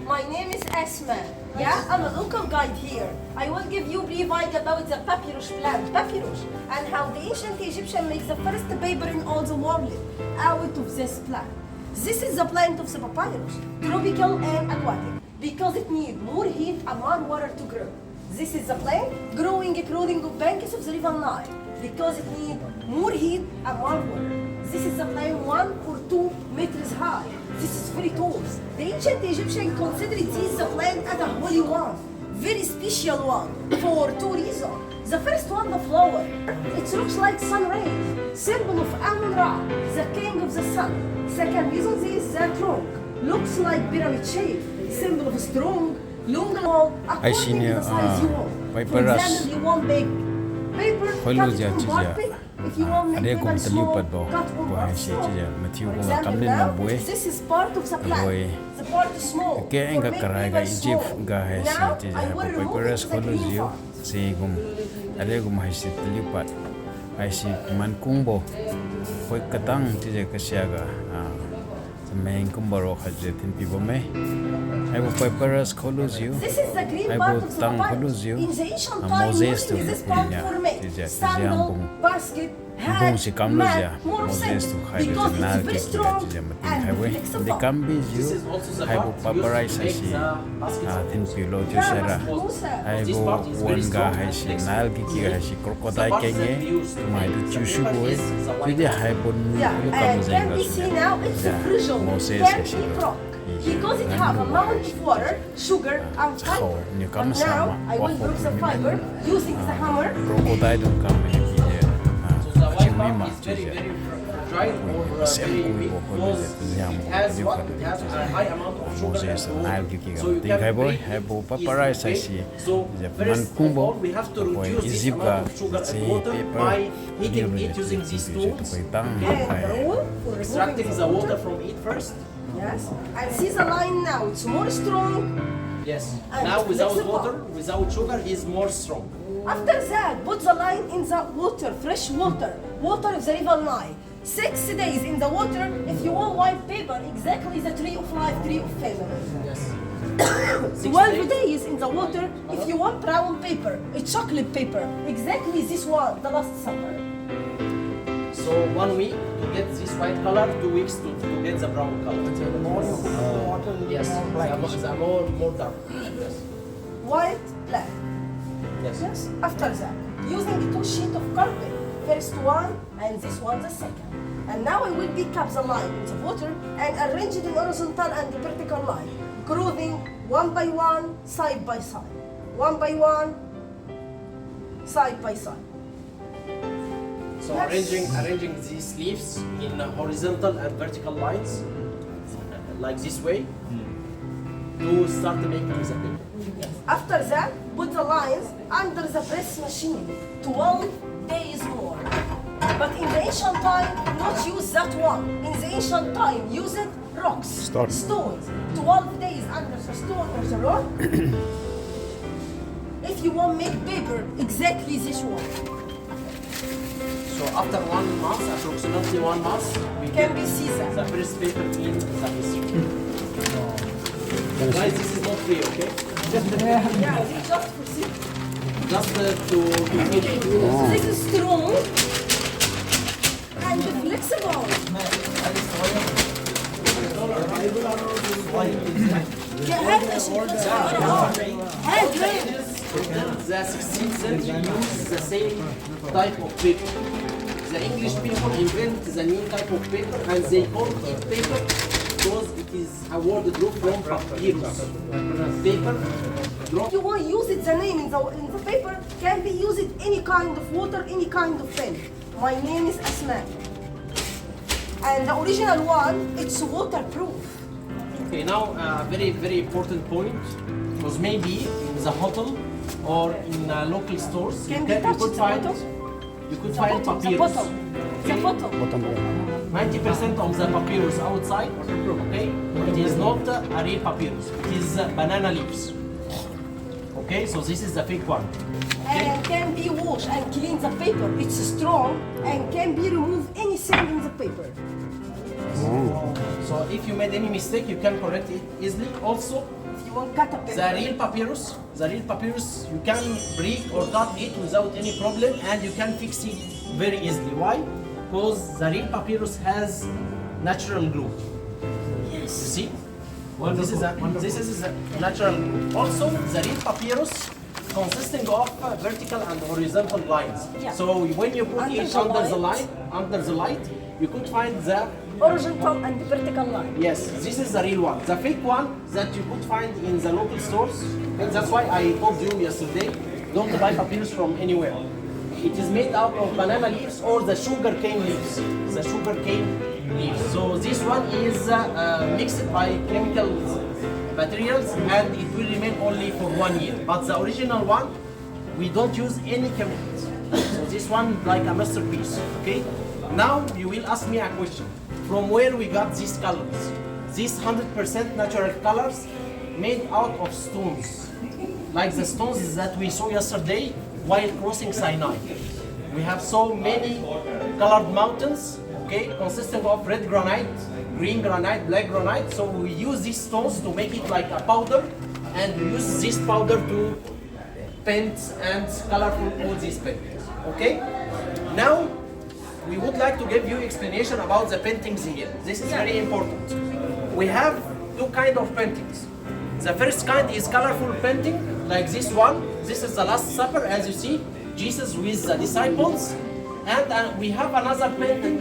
My name is Asma. Yeah, I'm a local guide here. I will give you brief idea about the papyrus plant, papyrus, and how the ancient Egyptian makes the first paper in all the world out of this plant. This is the plant of the papyrus, tropical and aquatic, because it needs more heat and more water to grow. This is the plant growing according to banks of the river Nile, because it needs more heat and more water. This is the plant 1 or 2 meters high. This is very tall. The ancient Egyptians considered this plant as a holy one, very special one, for 2 reasons. The first one, the flower. It looks like sun rays, symbol of Amun-Ra, the king of the sun. Second reason is the trunk. Looks like pyramid shape, symbol of strong, long wall, according to the size you want. For example, you want big paper, cut from carpet. If you want make paper small, cut from box small. For example, now, this is part of the plant. The part is small. For make paper small. Now, I will remove the paper. Segum adegum haisi telipat haisi mankungbo koi katang tije kasiaga main kumbaro hajetin pibome. I will papyrus colors you. This is the green I part will of the tang papyrus. colors you. In the ancient A time, Moses to using this part punya. for make Tija sandal, bung. basket, Bung hat, si kamlus ya. mat, more Moses to sense hide because the it's nal very kiki strong tija matin and highway. The flexible. kambi you. This is also the I will part papyrus used to hashi. make the basket. Tin pilo tu Yeah, sera. Musa. I This will part is very one ga strong and hashi flexible. nal kiki hashi The crocodile part that kenge. we use to My make do the chushu paper boy. is the white Jadi color. hai bon Yeah, you and come can we see now it's a fragile, Moses can hashi be do. rock. Because it have amount of water, sugar, and fiber. you But come now sama. I will Wah, use the wah, fiber using the hammer. Crocodile don't come in here. So the white part is very, very fragile or very big because it has what? It has a high amount of sugar and Moses water. nal kiki So you ting hai can boy break hai it bo easily, papyrus okay? hashi. So first of all, we have to boy reduce this izip amount of sugar ka and water by heating it using these tools. And the rule for Extracting removing the water from it first. Yes, and see the line now. It's more strong. Yes. And Now without flexible. water, without sugar, is more strong. After that, put the line in the water, fresh water, water of the river Nile. 6 days in the water. If you want white paper, exactly the tree of life, tree of family. Yes. 12 days in the water. If you want brown paper, a chocolate paper, exactly this one, the last summer. So 1 week to get this white color, 2 weeks to get the brown color. Yes. The more dark. Yes. White, black. Yes. Yes. After that, using 2 sheets of carpet, first one and this one the second. And now I will pick up the line in the water and arrange it in horizontal and vertical line, grooving one by one, side by side. One by one, side by side. So Yes. arranging these leaves in horizontal and vertical lines, like this way, to start making the paper. After that, put the lines under the press machine, 12 days more. But in the ancient time, not use that one. In the ancient time, use it rocks, stones. 12 days under the stone or the rock. If you want make paper, exactly this one. So after 1 month, approximately 1 month, we Can get be seasoned. the first paper in the history. Guys, this is not free, okay? Yeah, it's just for see. Just to make it. So this is strong and flexible. هذا شيء هذا The 16th century used the same type of paper. The English people invent the new type of paper and they call it paper because it is a word group from papyrus. Paper If you want to use it, the name in the paper can be used any kind of water, any kind of pen. My name is Asma. And the original one, it's waterproof. Okay, now a very, very important point was maybe in the hotel or in local stores Can you, be you touched, could the find bottom? you could The find bottom, the papyrus. bottom, the bottom. 90% of the papyrus outside, okay, it is not a real papyrus. It is banana leaves. Okay, so this is the fake one. And can be washed and clean the paper. It's strong and can be removed anything in the paper. So if you made any mistake, you can correct it easily. Also, If you want cut a paper. the real papyrus, you can break or cut it without any problem, and you can fix it very easily. Why? Because the real papyrus has natural glue. Yes. You see? Well, this is a natural glue. Also, the real papyrus consisting of vertical and horizontal lines. Yeah. So when you put Under it the under the light, you could find the Horizontal and vertical line. yes, this is the real one. The fake one that you could find in the local stores, and that's why I told you yesterday, don't buy papyrus from anywhere. It is made out of banana leaves or the sugar cane leaves. The sugar cane leaves. So this one is mixed by chemical materials and it will remain only for 1 year. But the original one, we don't use any chemicals. So this one like a masterpiece, okay? Now you will ask me a question. From where we got these colors? These 100% natural colors made out of stones. Like the stones that we saw yesterday while crossing Sinai. We have so many colored mountains, okay, consisting of red granite, green granite, black granite. So we use these stones to make it like a powder, and we use this powder to paint and colorful all these paintings. Okay? Now we would like to give you explanation about the paintings here. This is very important. We have two kinds of paintings. The first kind is colorful painting, like this one. This is the Last Supper, as you see, Jesus with the disciples. And we have another painting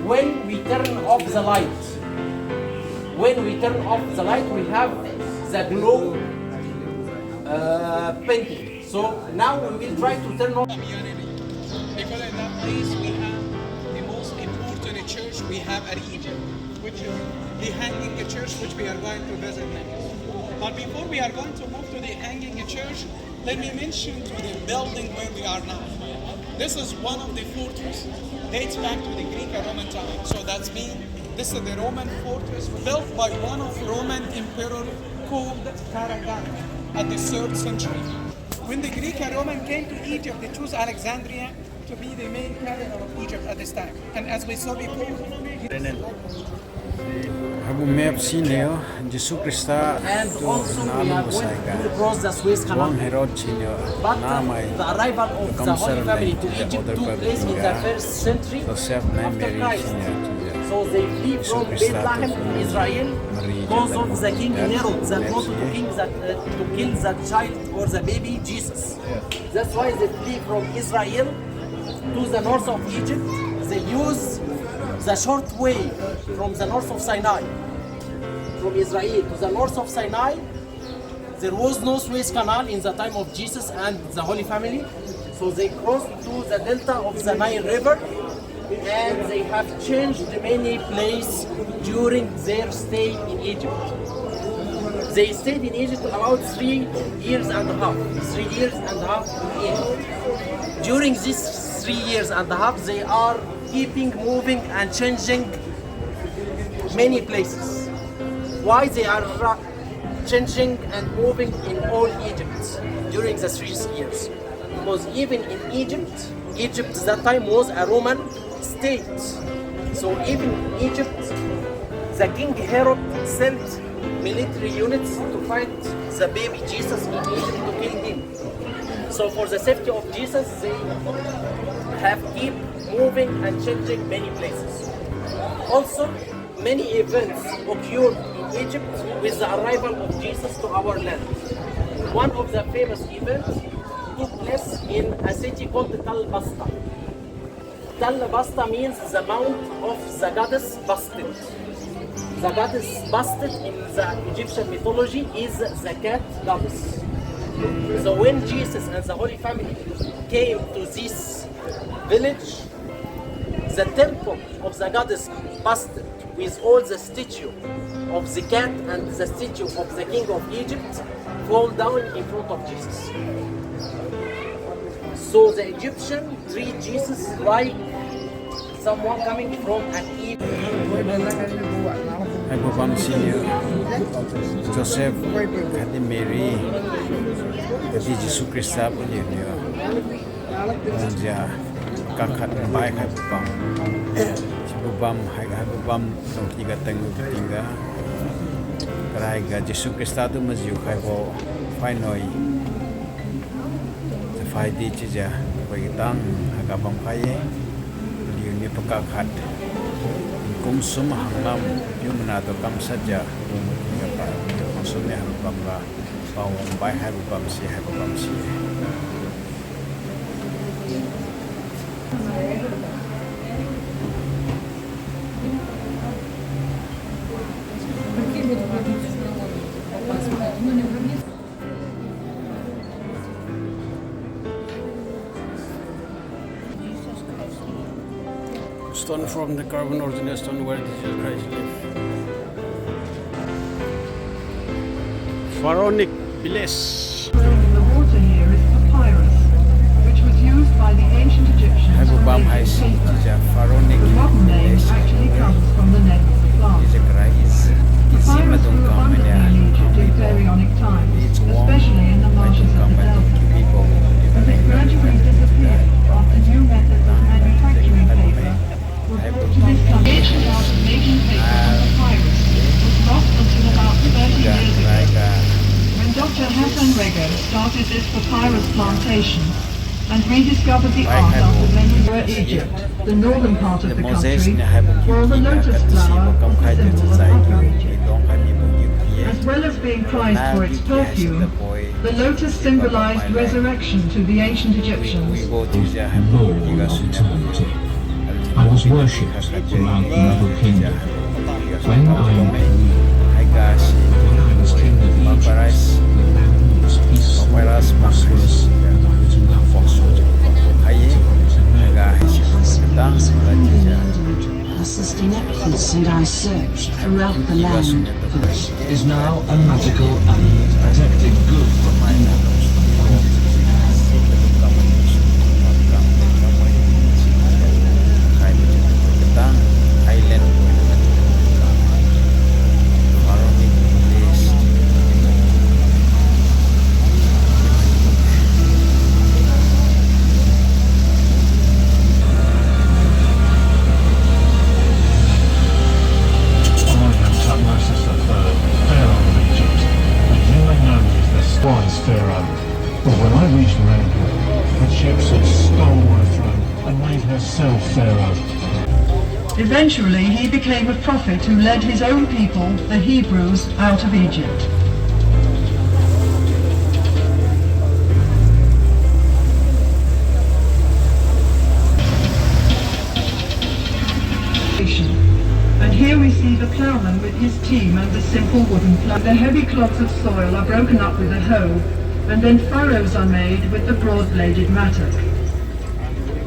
when we turn off the light. When we turn off the light, we have the glow painting. So now we will try to turn off. Because in that place we have the most important church we have at Egypt, which is the hanging church, which we are going to visit next. But before we are going to move to the hanging church, let me mention to the building where we are now. This is one of the fortresses, dates back to the Greek and Roman time. So that's mean this is the Roman fortress built by one of Roman emperor called Caracalla at the 3rd century. When the Greek and Roman came to Egypt, they chose Alexandria to be the main capital of Egypt at this time. And as we saw before, Habu map sineo Jesus Christa And also we are going to cross the Suez Canal. Wang Herod sineo But namai the arrival of the Holy Family to Egypt took place in the 1st century after Christ. So they flee from Bethlehem in Israel because of the King Herod that wanted to kill the child or the baby Jesus. That's why they flee from Israel to the north of Egypt. They use the short way from the north of Sinai. From Israel to the north of Sinai, there was no Suez Canal in the time of Jesus and the Holy Family. So they crossed to the delta of the Nile River, and they have changed many places during their stay in Egypt. They stayed in Egypt about 3 years and a half. 3 years and a half in Egypt. During these 3 years and a half, they are keeping moving and changing many places. Why they are changing and moving in all Egypt during the 3 years? Because even in Egypt that time was a Roman state. So even in Egypt, the King Herod sent military units to find the baby Jesus in Egypt to kill him. So for the safety of Jesus, they have keep moving and changing many places. Also, many events occurred in Egypt with the arrival of Jesus to our land. One of the famous events took place in a city called Tal Basta. Tal Basta means the mount of the goddess Bastet. The goddess Bastet in the Egyptian mythology is the cat goddess. So when Jesus and the Holy Family came to this village, the temple of the goddess Bastet with all the statue of the cat and the statue of the king of Egypt fall down in front of Jesus. So the Egyptian treat Jesus like someone coming from an evil. Hai babam sineo Joseph kadi Mary kadi Jesus Christa punya dia dia kakak baik hai babam hai babam tong tiga tengu tingga karai ga Jesus Christa tu masih hai bo fai noi fai di cija bagi tang agabam fai dia ni pekakat kum sum hangam yumna to kam saja ya pa maksudnya habam la bawang bai habam si Stone from the carbon ordinary stone where Jesus Christ lived. Pharaonic village. The water here is papyrus, which was used by the ancient Egyptians to make paper. The modern name actually comes from the name of the plant. Papyrus grew abundantly in Egypt in pharaonic times, especially in the marshes of the Delta. But it gradually disappeared after new methods of manufacturing paper were brought to this rediscovered the art after many years. Egypt, the northern part of the country, wore the lotus flower as a symbol of Upper Egypt. As well as being prized for its perfume, the lotus symbolized resurrection to the ancient Egyptians. I was worshipped around the evil kingdom. When I was king of Egypt, the land was peaceful, prosperous, and I was well fostered. Sustenance, and I searched throughout the land. This is now a magical and protected good from my Eventually, he became a prophet who led his own people, the Hebrews, out of Egypt. And here we see the ploughman with his team and the simple wooden plough. The heavy clods of soil are broken up with a hoe, and then furrows are made with the broad-bladed mattock.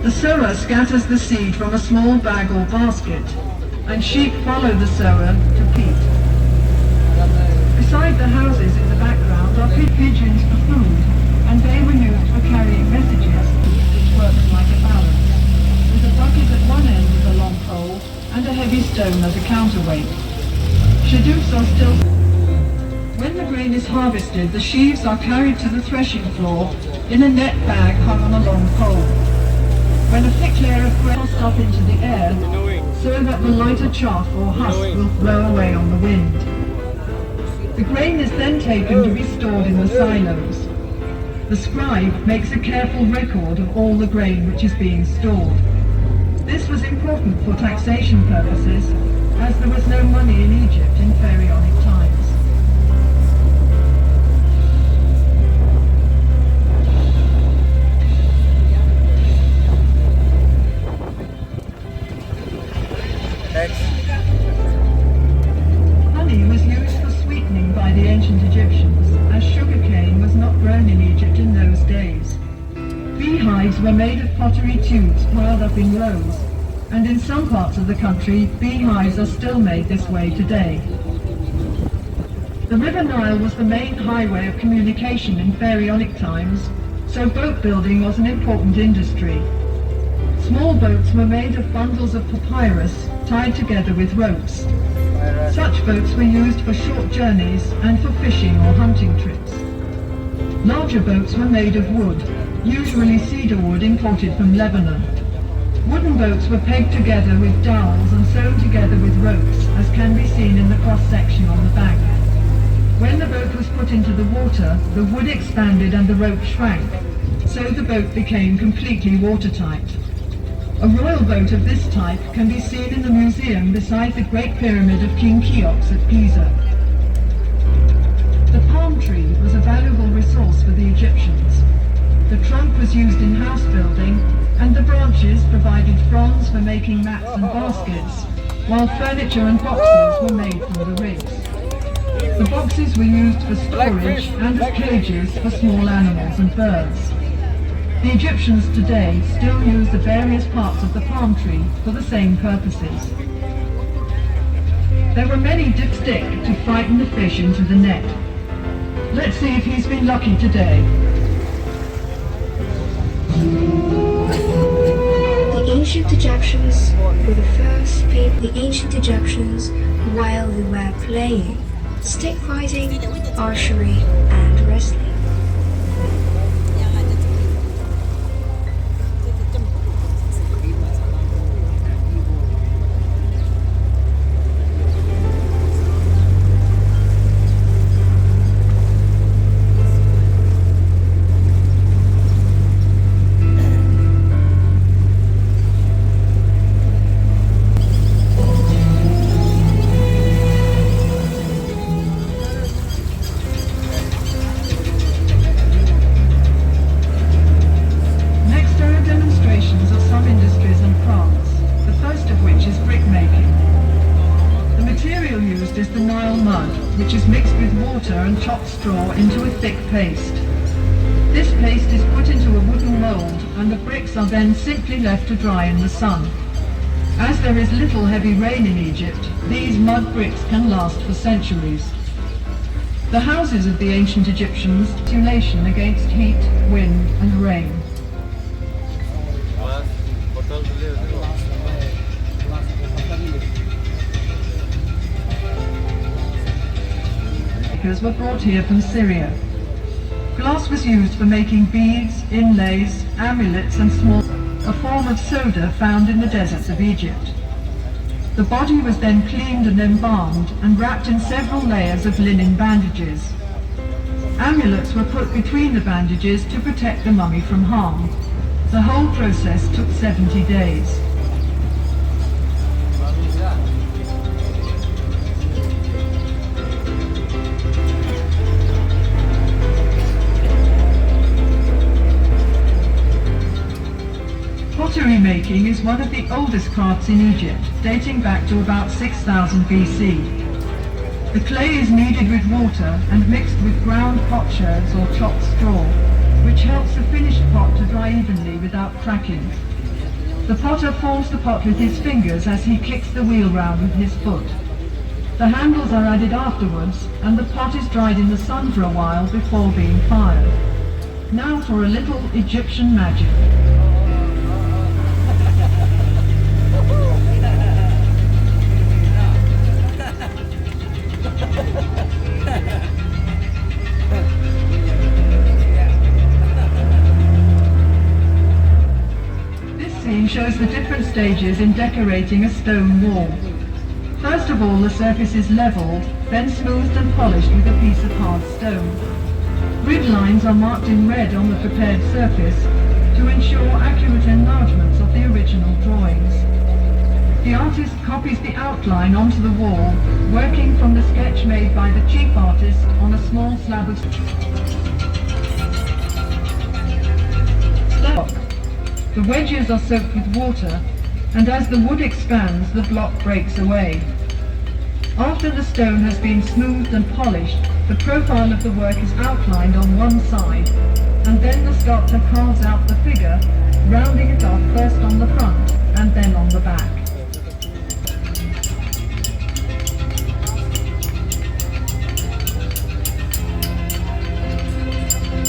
The sower scatters the seed from a small bag or basket, and sheep follow the sower to peat. Beside the houses in the background are pigeons for food, and they were used for carrying messages, which works like a balance, with a bucket at one end with a long pole, and a heavy stone as a counterweight. Shadoofs are still... When the grain is harvested, the sheaves are carried to the threshing floor in a net bag hung on a long pole. When a thick layer of grain is tossed up into the air, so that the lighter chaff or husk will blow away on the wind. The grain is then taken to be stored in the silos. The scribe makes a careful record of all the grain which is being stored. This was important for taxation purposes, as there was no money in Egypt in pharaonic times. Honey was used for sweetening by the ancient Egyptians, as sugarcane was not grown in Egypt in those days. Beehives were made of pottery tubes piled up in rows, and in some parts of the country, beehives are still made this way today. The River Nile was the main highway of communication in pharaonic times, so boat building was an important industry. Small boats were made of bundles of papyrus tied together with ropes. Such boats were used for short journeys and for fishing or hunting trips. Larger boats were made of wood, usually cedar wood imported from Lebanon. Wooden boats were pegged together with dowels and sewn together with ropes, as can be seen in the cross-section on the bank. When the boat was put into the water, the wood expanded and the rope shrank, so the boat became completely watertight. A royal boat of this type can be seen in the museum beside the Great Pyramid of King Cheops at Giza. The palm tree was a valuable resource for the Egyptians. The trunk was used in house building, and the branches provided fronds for making mats and baskets, while furniture and boxes were made from the ribs. The boxes were used for storage and as cages for small animals and birds. The Egyptians today still use the various parts of the palm tree for the same purposes. There were many dipsticks to frighten the fish into the net. Let's see if he's been lucky today. The ancient Egyptians were the first people. The ancient Egyptians, while they were playing stick fighting, archery, and wrestling. mud, which is mixed with water and chopped straw into a thick paste. This paste is put into a wooden mould, and the bricks are then simply left to dry in the sun. As there is little heavy rain in Egypt, these mud bricks can last for centuries. The houses of the ancient Egyptians had insulation against heat, wind and rain. Were brought here from Syria. Glass was used for making beads, inlays, amulets and small, a form of soda found in the deserts of Egypt. The body was then cleaned and embalmed and wrapped in several layers of linen bandages. Amulets were put between the bandages to protect the mummy from harm. The whole process took 70 days. Pottery making is one of the oldest crafts in Egypt, dating back to about 6000 BC. The clay is kneaded with water and mixed with ground potsherds or chopped straw, which helps the finished pot to dry evenly without cracking. The potter forms the pot with his fingers as he kicks the wheel round with his foot. The handles are added afterwards, and the pot is dried in the sun for a while before being fired. Now for a little Egyptian magic. This scene shows the different stages in decorating a stone wall. First of all, the surface is levelled, then smoothed and polished with a piece of hard stone. Grid lines are marked in red on the prepared surface to ensure accurate enlargements of the original drawings. The artist copies the outline onto the wall, working from the sketch made by the chief artist on a small slab of stock. The wedges are soaked with water, and as the wood expands, the block breaks away. After the stone has been smoothed and polished, the profile of the work is outlined on one side, and then the sculptor carves out the figure, rounding it off first on the front and then on the back.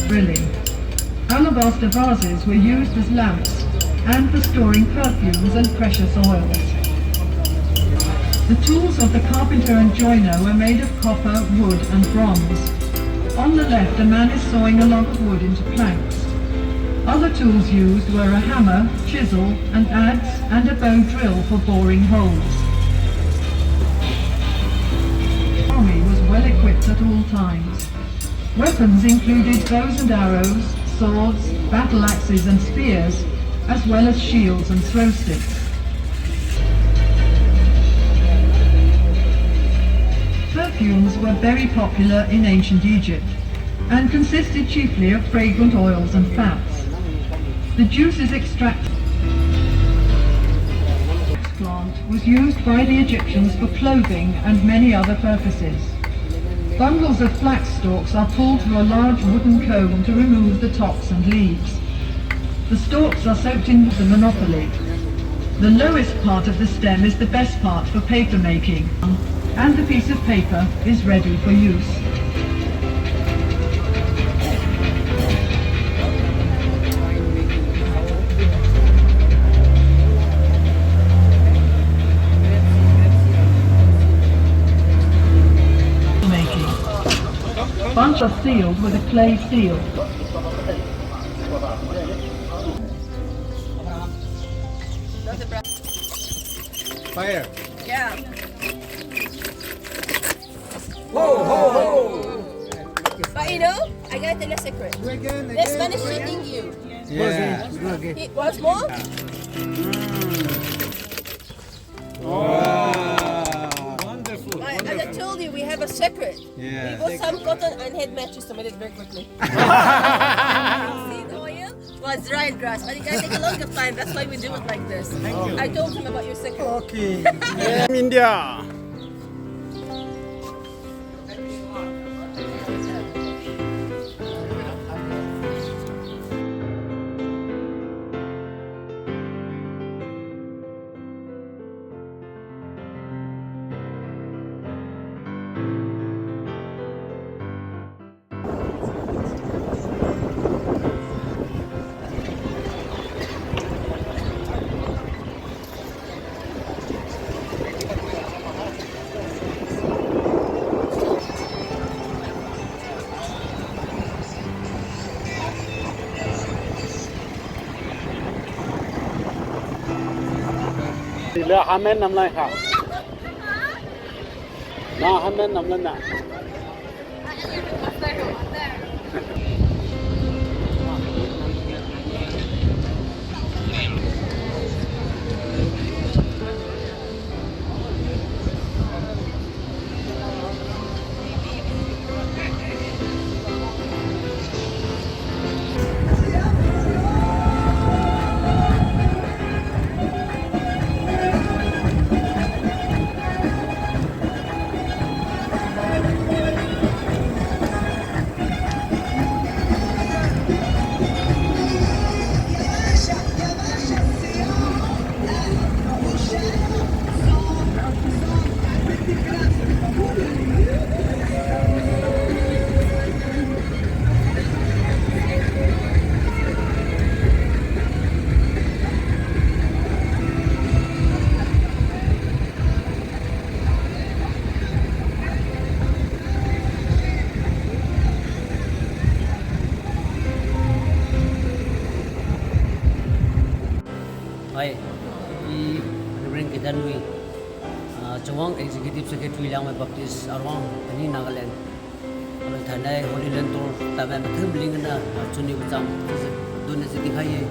Drilling. Alabaster vases were used as lamps and for storing perfumes and precious oils. The tools of the carpenter and joiner were made of copper, wood and bronze. On the left, a man is sawing a log of wood into planks. Other tools used were a hammer, chisel, an adze and a bow drill for boring holes. The army was well equipped at all times. Weapons included bows and arrows, swords, battle axes and spears, as well as shields and throw sticks. Perfumes were very popular in ancient Egypt and consisted chiefly of fragrant oils and fats. The juices extracted plant was used by the Egyptians for clothing and many other purposes. Bundles of flax stalks are pulled through a large wooden comb to remove the tops and leaves. The stalks are soaked in the monopoly. The lowest part of the stem is the best part for paper making, and the piece of paper is ready for use. Bunch are sealed with a clay seal. Fire. Yeah. Ho, ho, ho. But you know, I gotta tell you a secret. This man is cheating you. Yeah. He wants more? Wonderful. As I told you, we have a secret. Yeah. We bought some cotton and head matches to make it very quickly. Seed oil was dried grass, but it can take a longer time. That's why we do it like this. I told him about your secret. Okay. India. เรือฮาเมนนำไรค่ะน้าฮาเมนนำนั่นน่ะ Hi, I Reverend Ketanui, Chawang Executive Secretary Lang Baptist Arwang, Tani Nagaland. Alang Thanai HOLYLAND tour taman mathum lingna chuni bacham dun se dikhaiye.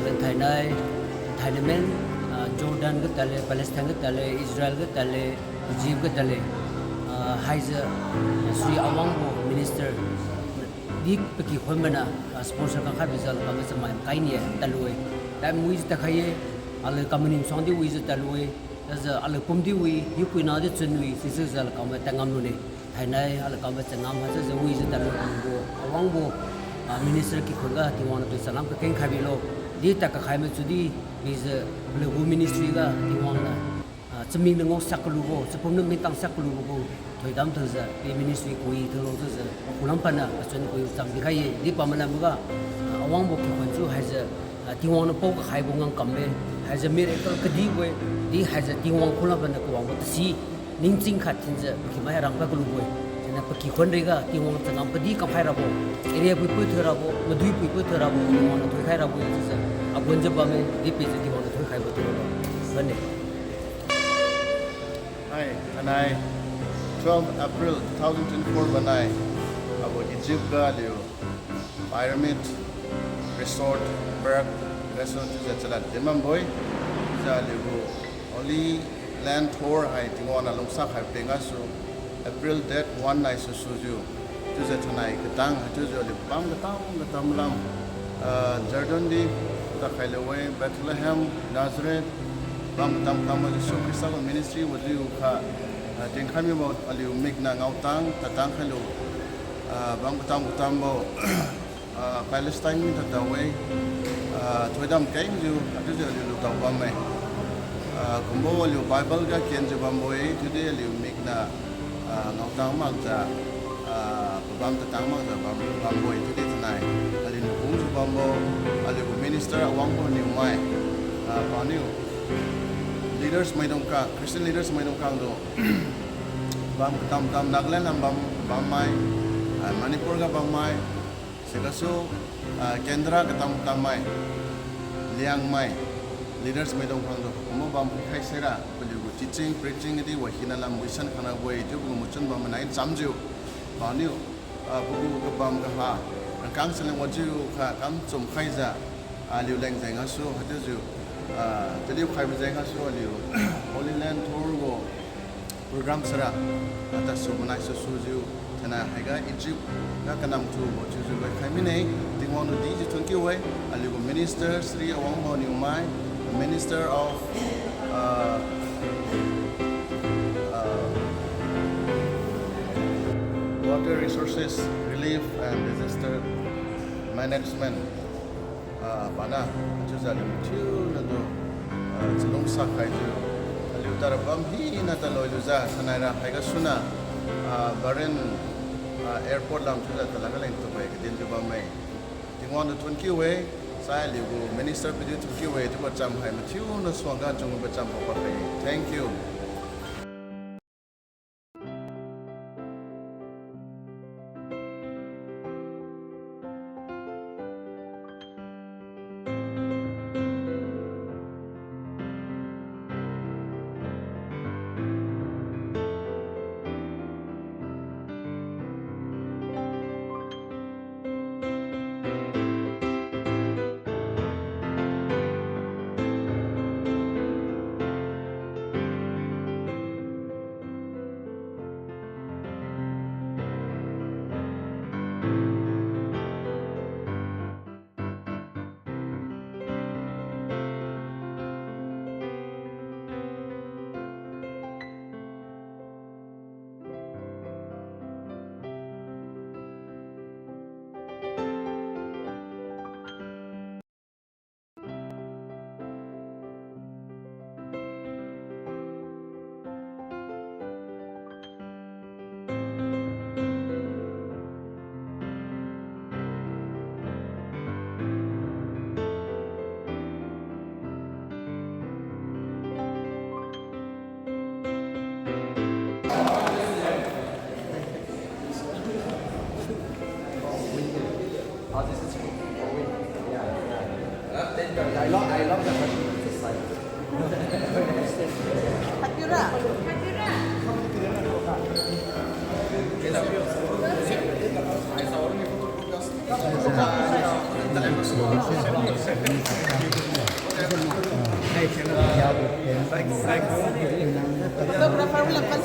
Alang Thailand Jordan ke tale, Palestine ke tale, Israel ke tale, Egypt ke tale. Haiza Sri Awangbo Minister dik peki khomana sponsor kan khabizal kamasama kaini taloi. Tam wiz takhaye ale kamanim sondi wiz taloi as ale pumdi wi yupina de chunwi sisal kam tangam nune thainai ale kam changam ha se wiz taloi bo awangbo minister ki khonga tiwana to salam ka ken khabilo di tak khaime chudi wiz blue ministry ga tiwana chming ngo saklu bo chpum ne mitang saklu bo thoi dam thaza di ministry koi tholo thaza kulam pana chun koi cham dikhaye di pamana muga awangbo ki khonchu haja tiwang po ka khai bungang kambe has a miracle kadi we di has a tiwang khula ban ko wang ta si ning ching khat tin ja ki mai rang ba lu we na pa ki khon re ga tiwang changam kadi ka phai ra bo area pu pu thara bo madui pu pu thara bo tiwang thoi khai ra bo ja abon ja ba me di pe tiwang thoi khai bo to ba ne Hi, and I 12 April 2024 when I about Egypt Galileo pyramid resort Berg resort is at Demamboy Zaligo only land tour I think on along Sak I bring us April date 1 night so suju to the tonight Katang to the Bam the Tamlam Jordan di the Kailaway Bethlehem Nazareth Bam Tam Tam so Christian ministry was you think kami about aliu Migna Ngautang Tatang Hello Bam Tam Tambo Palestine mi ta way thoi dam kai ju atu je lu taw ba mai kumbo lu bible ga ken je bam boy today lu mikna ngau tang mang ja bam ta tang mang ja bam boy today tonight alin kum ju bam bo ali minister awang bo ni mai pa ni leaders mai dong ka Christian leaders mai dong kang do bam tam Nagaland bam mai Manipur ga bam mai Segaso Kendra ketam tamai liang mai leaders mai dong phang do mo bam khai sera beli go teaching preaching di wahina lam mission khana boy tu go muchun bam nai chamju baniu bugu go bam ga ha kang seleng waju kha kam chum khai ja aliu leng jeng asu hatu ju teliu khai ba jeng asu aliu HOLYLAND tour go program sera ata su manai su ju Tana haiga Egypt ga kanam tu bo chuju ga khamine tingwon di ji thunki we aligo minister Sri Awang ho ni mai minister of water resources relief and disaster management bana chuja lu chu na do chlong sa khai ju aliu tar bam hi na ta loilu za sanaira haiga suna Baren airport lam tu ta laga leng tu bai din tu ba mai tingwan tu tun ki we sai li go minister pe tu ki we tu ba cham hai ma thiu na swang ga chung ba cham ba pai thank you I love the Fotografer ulang kan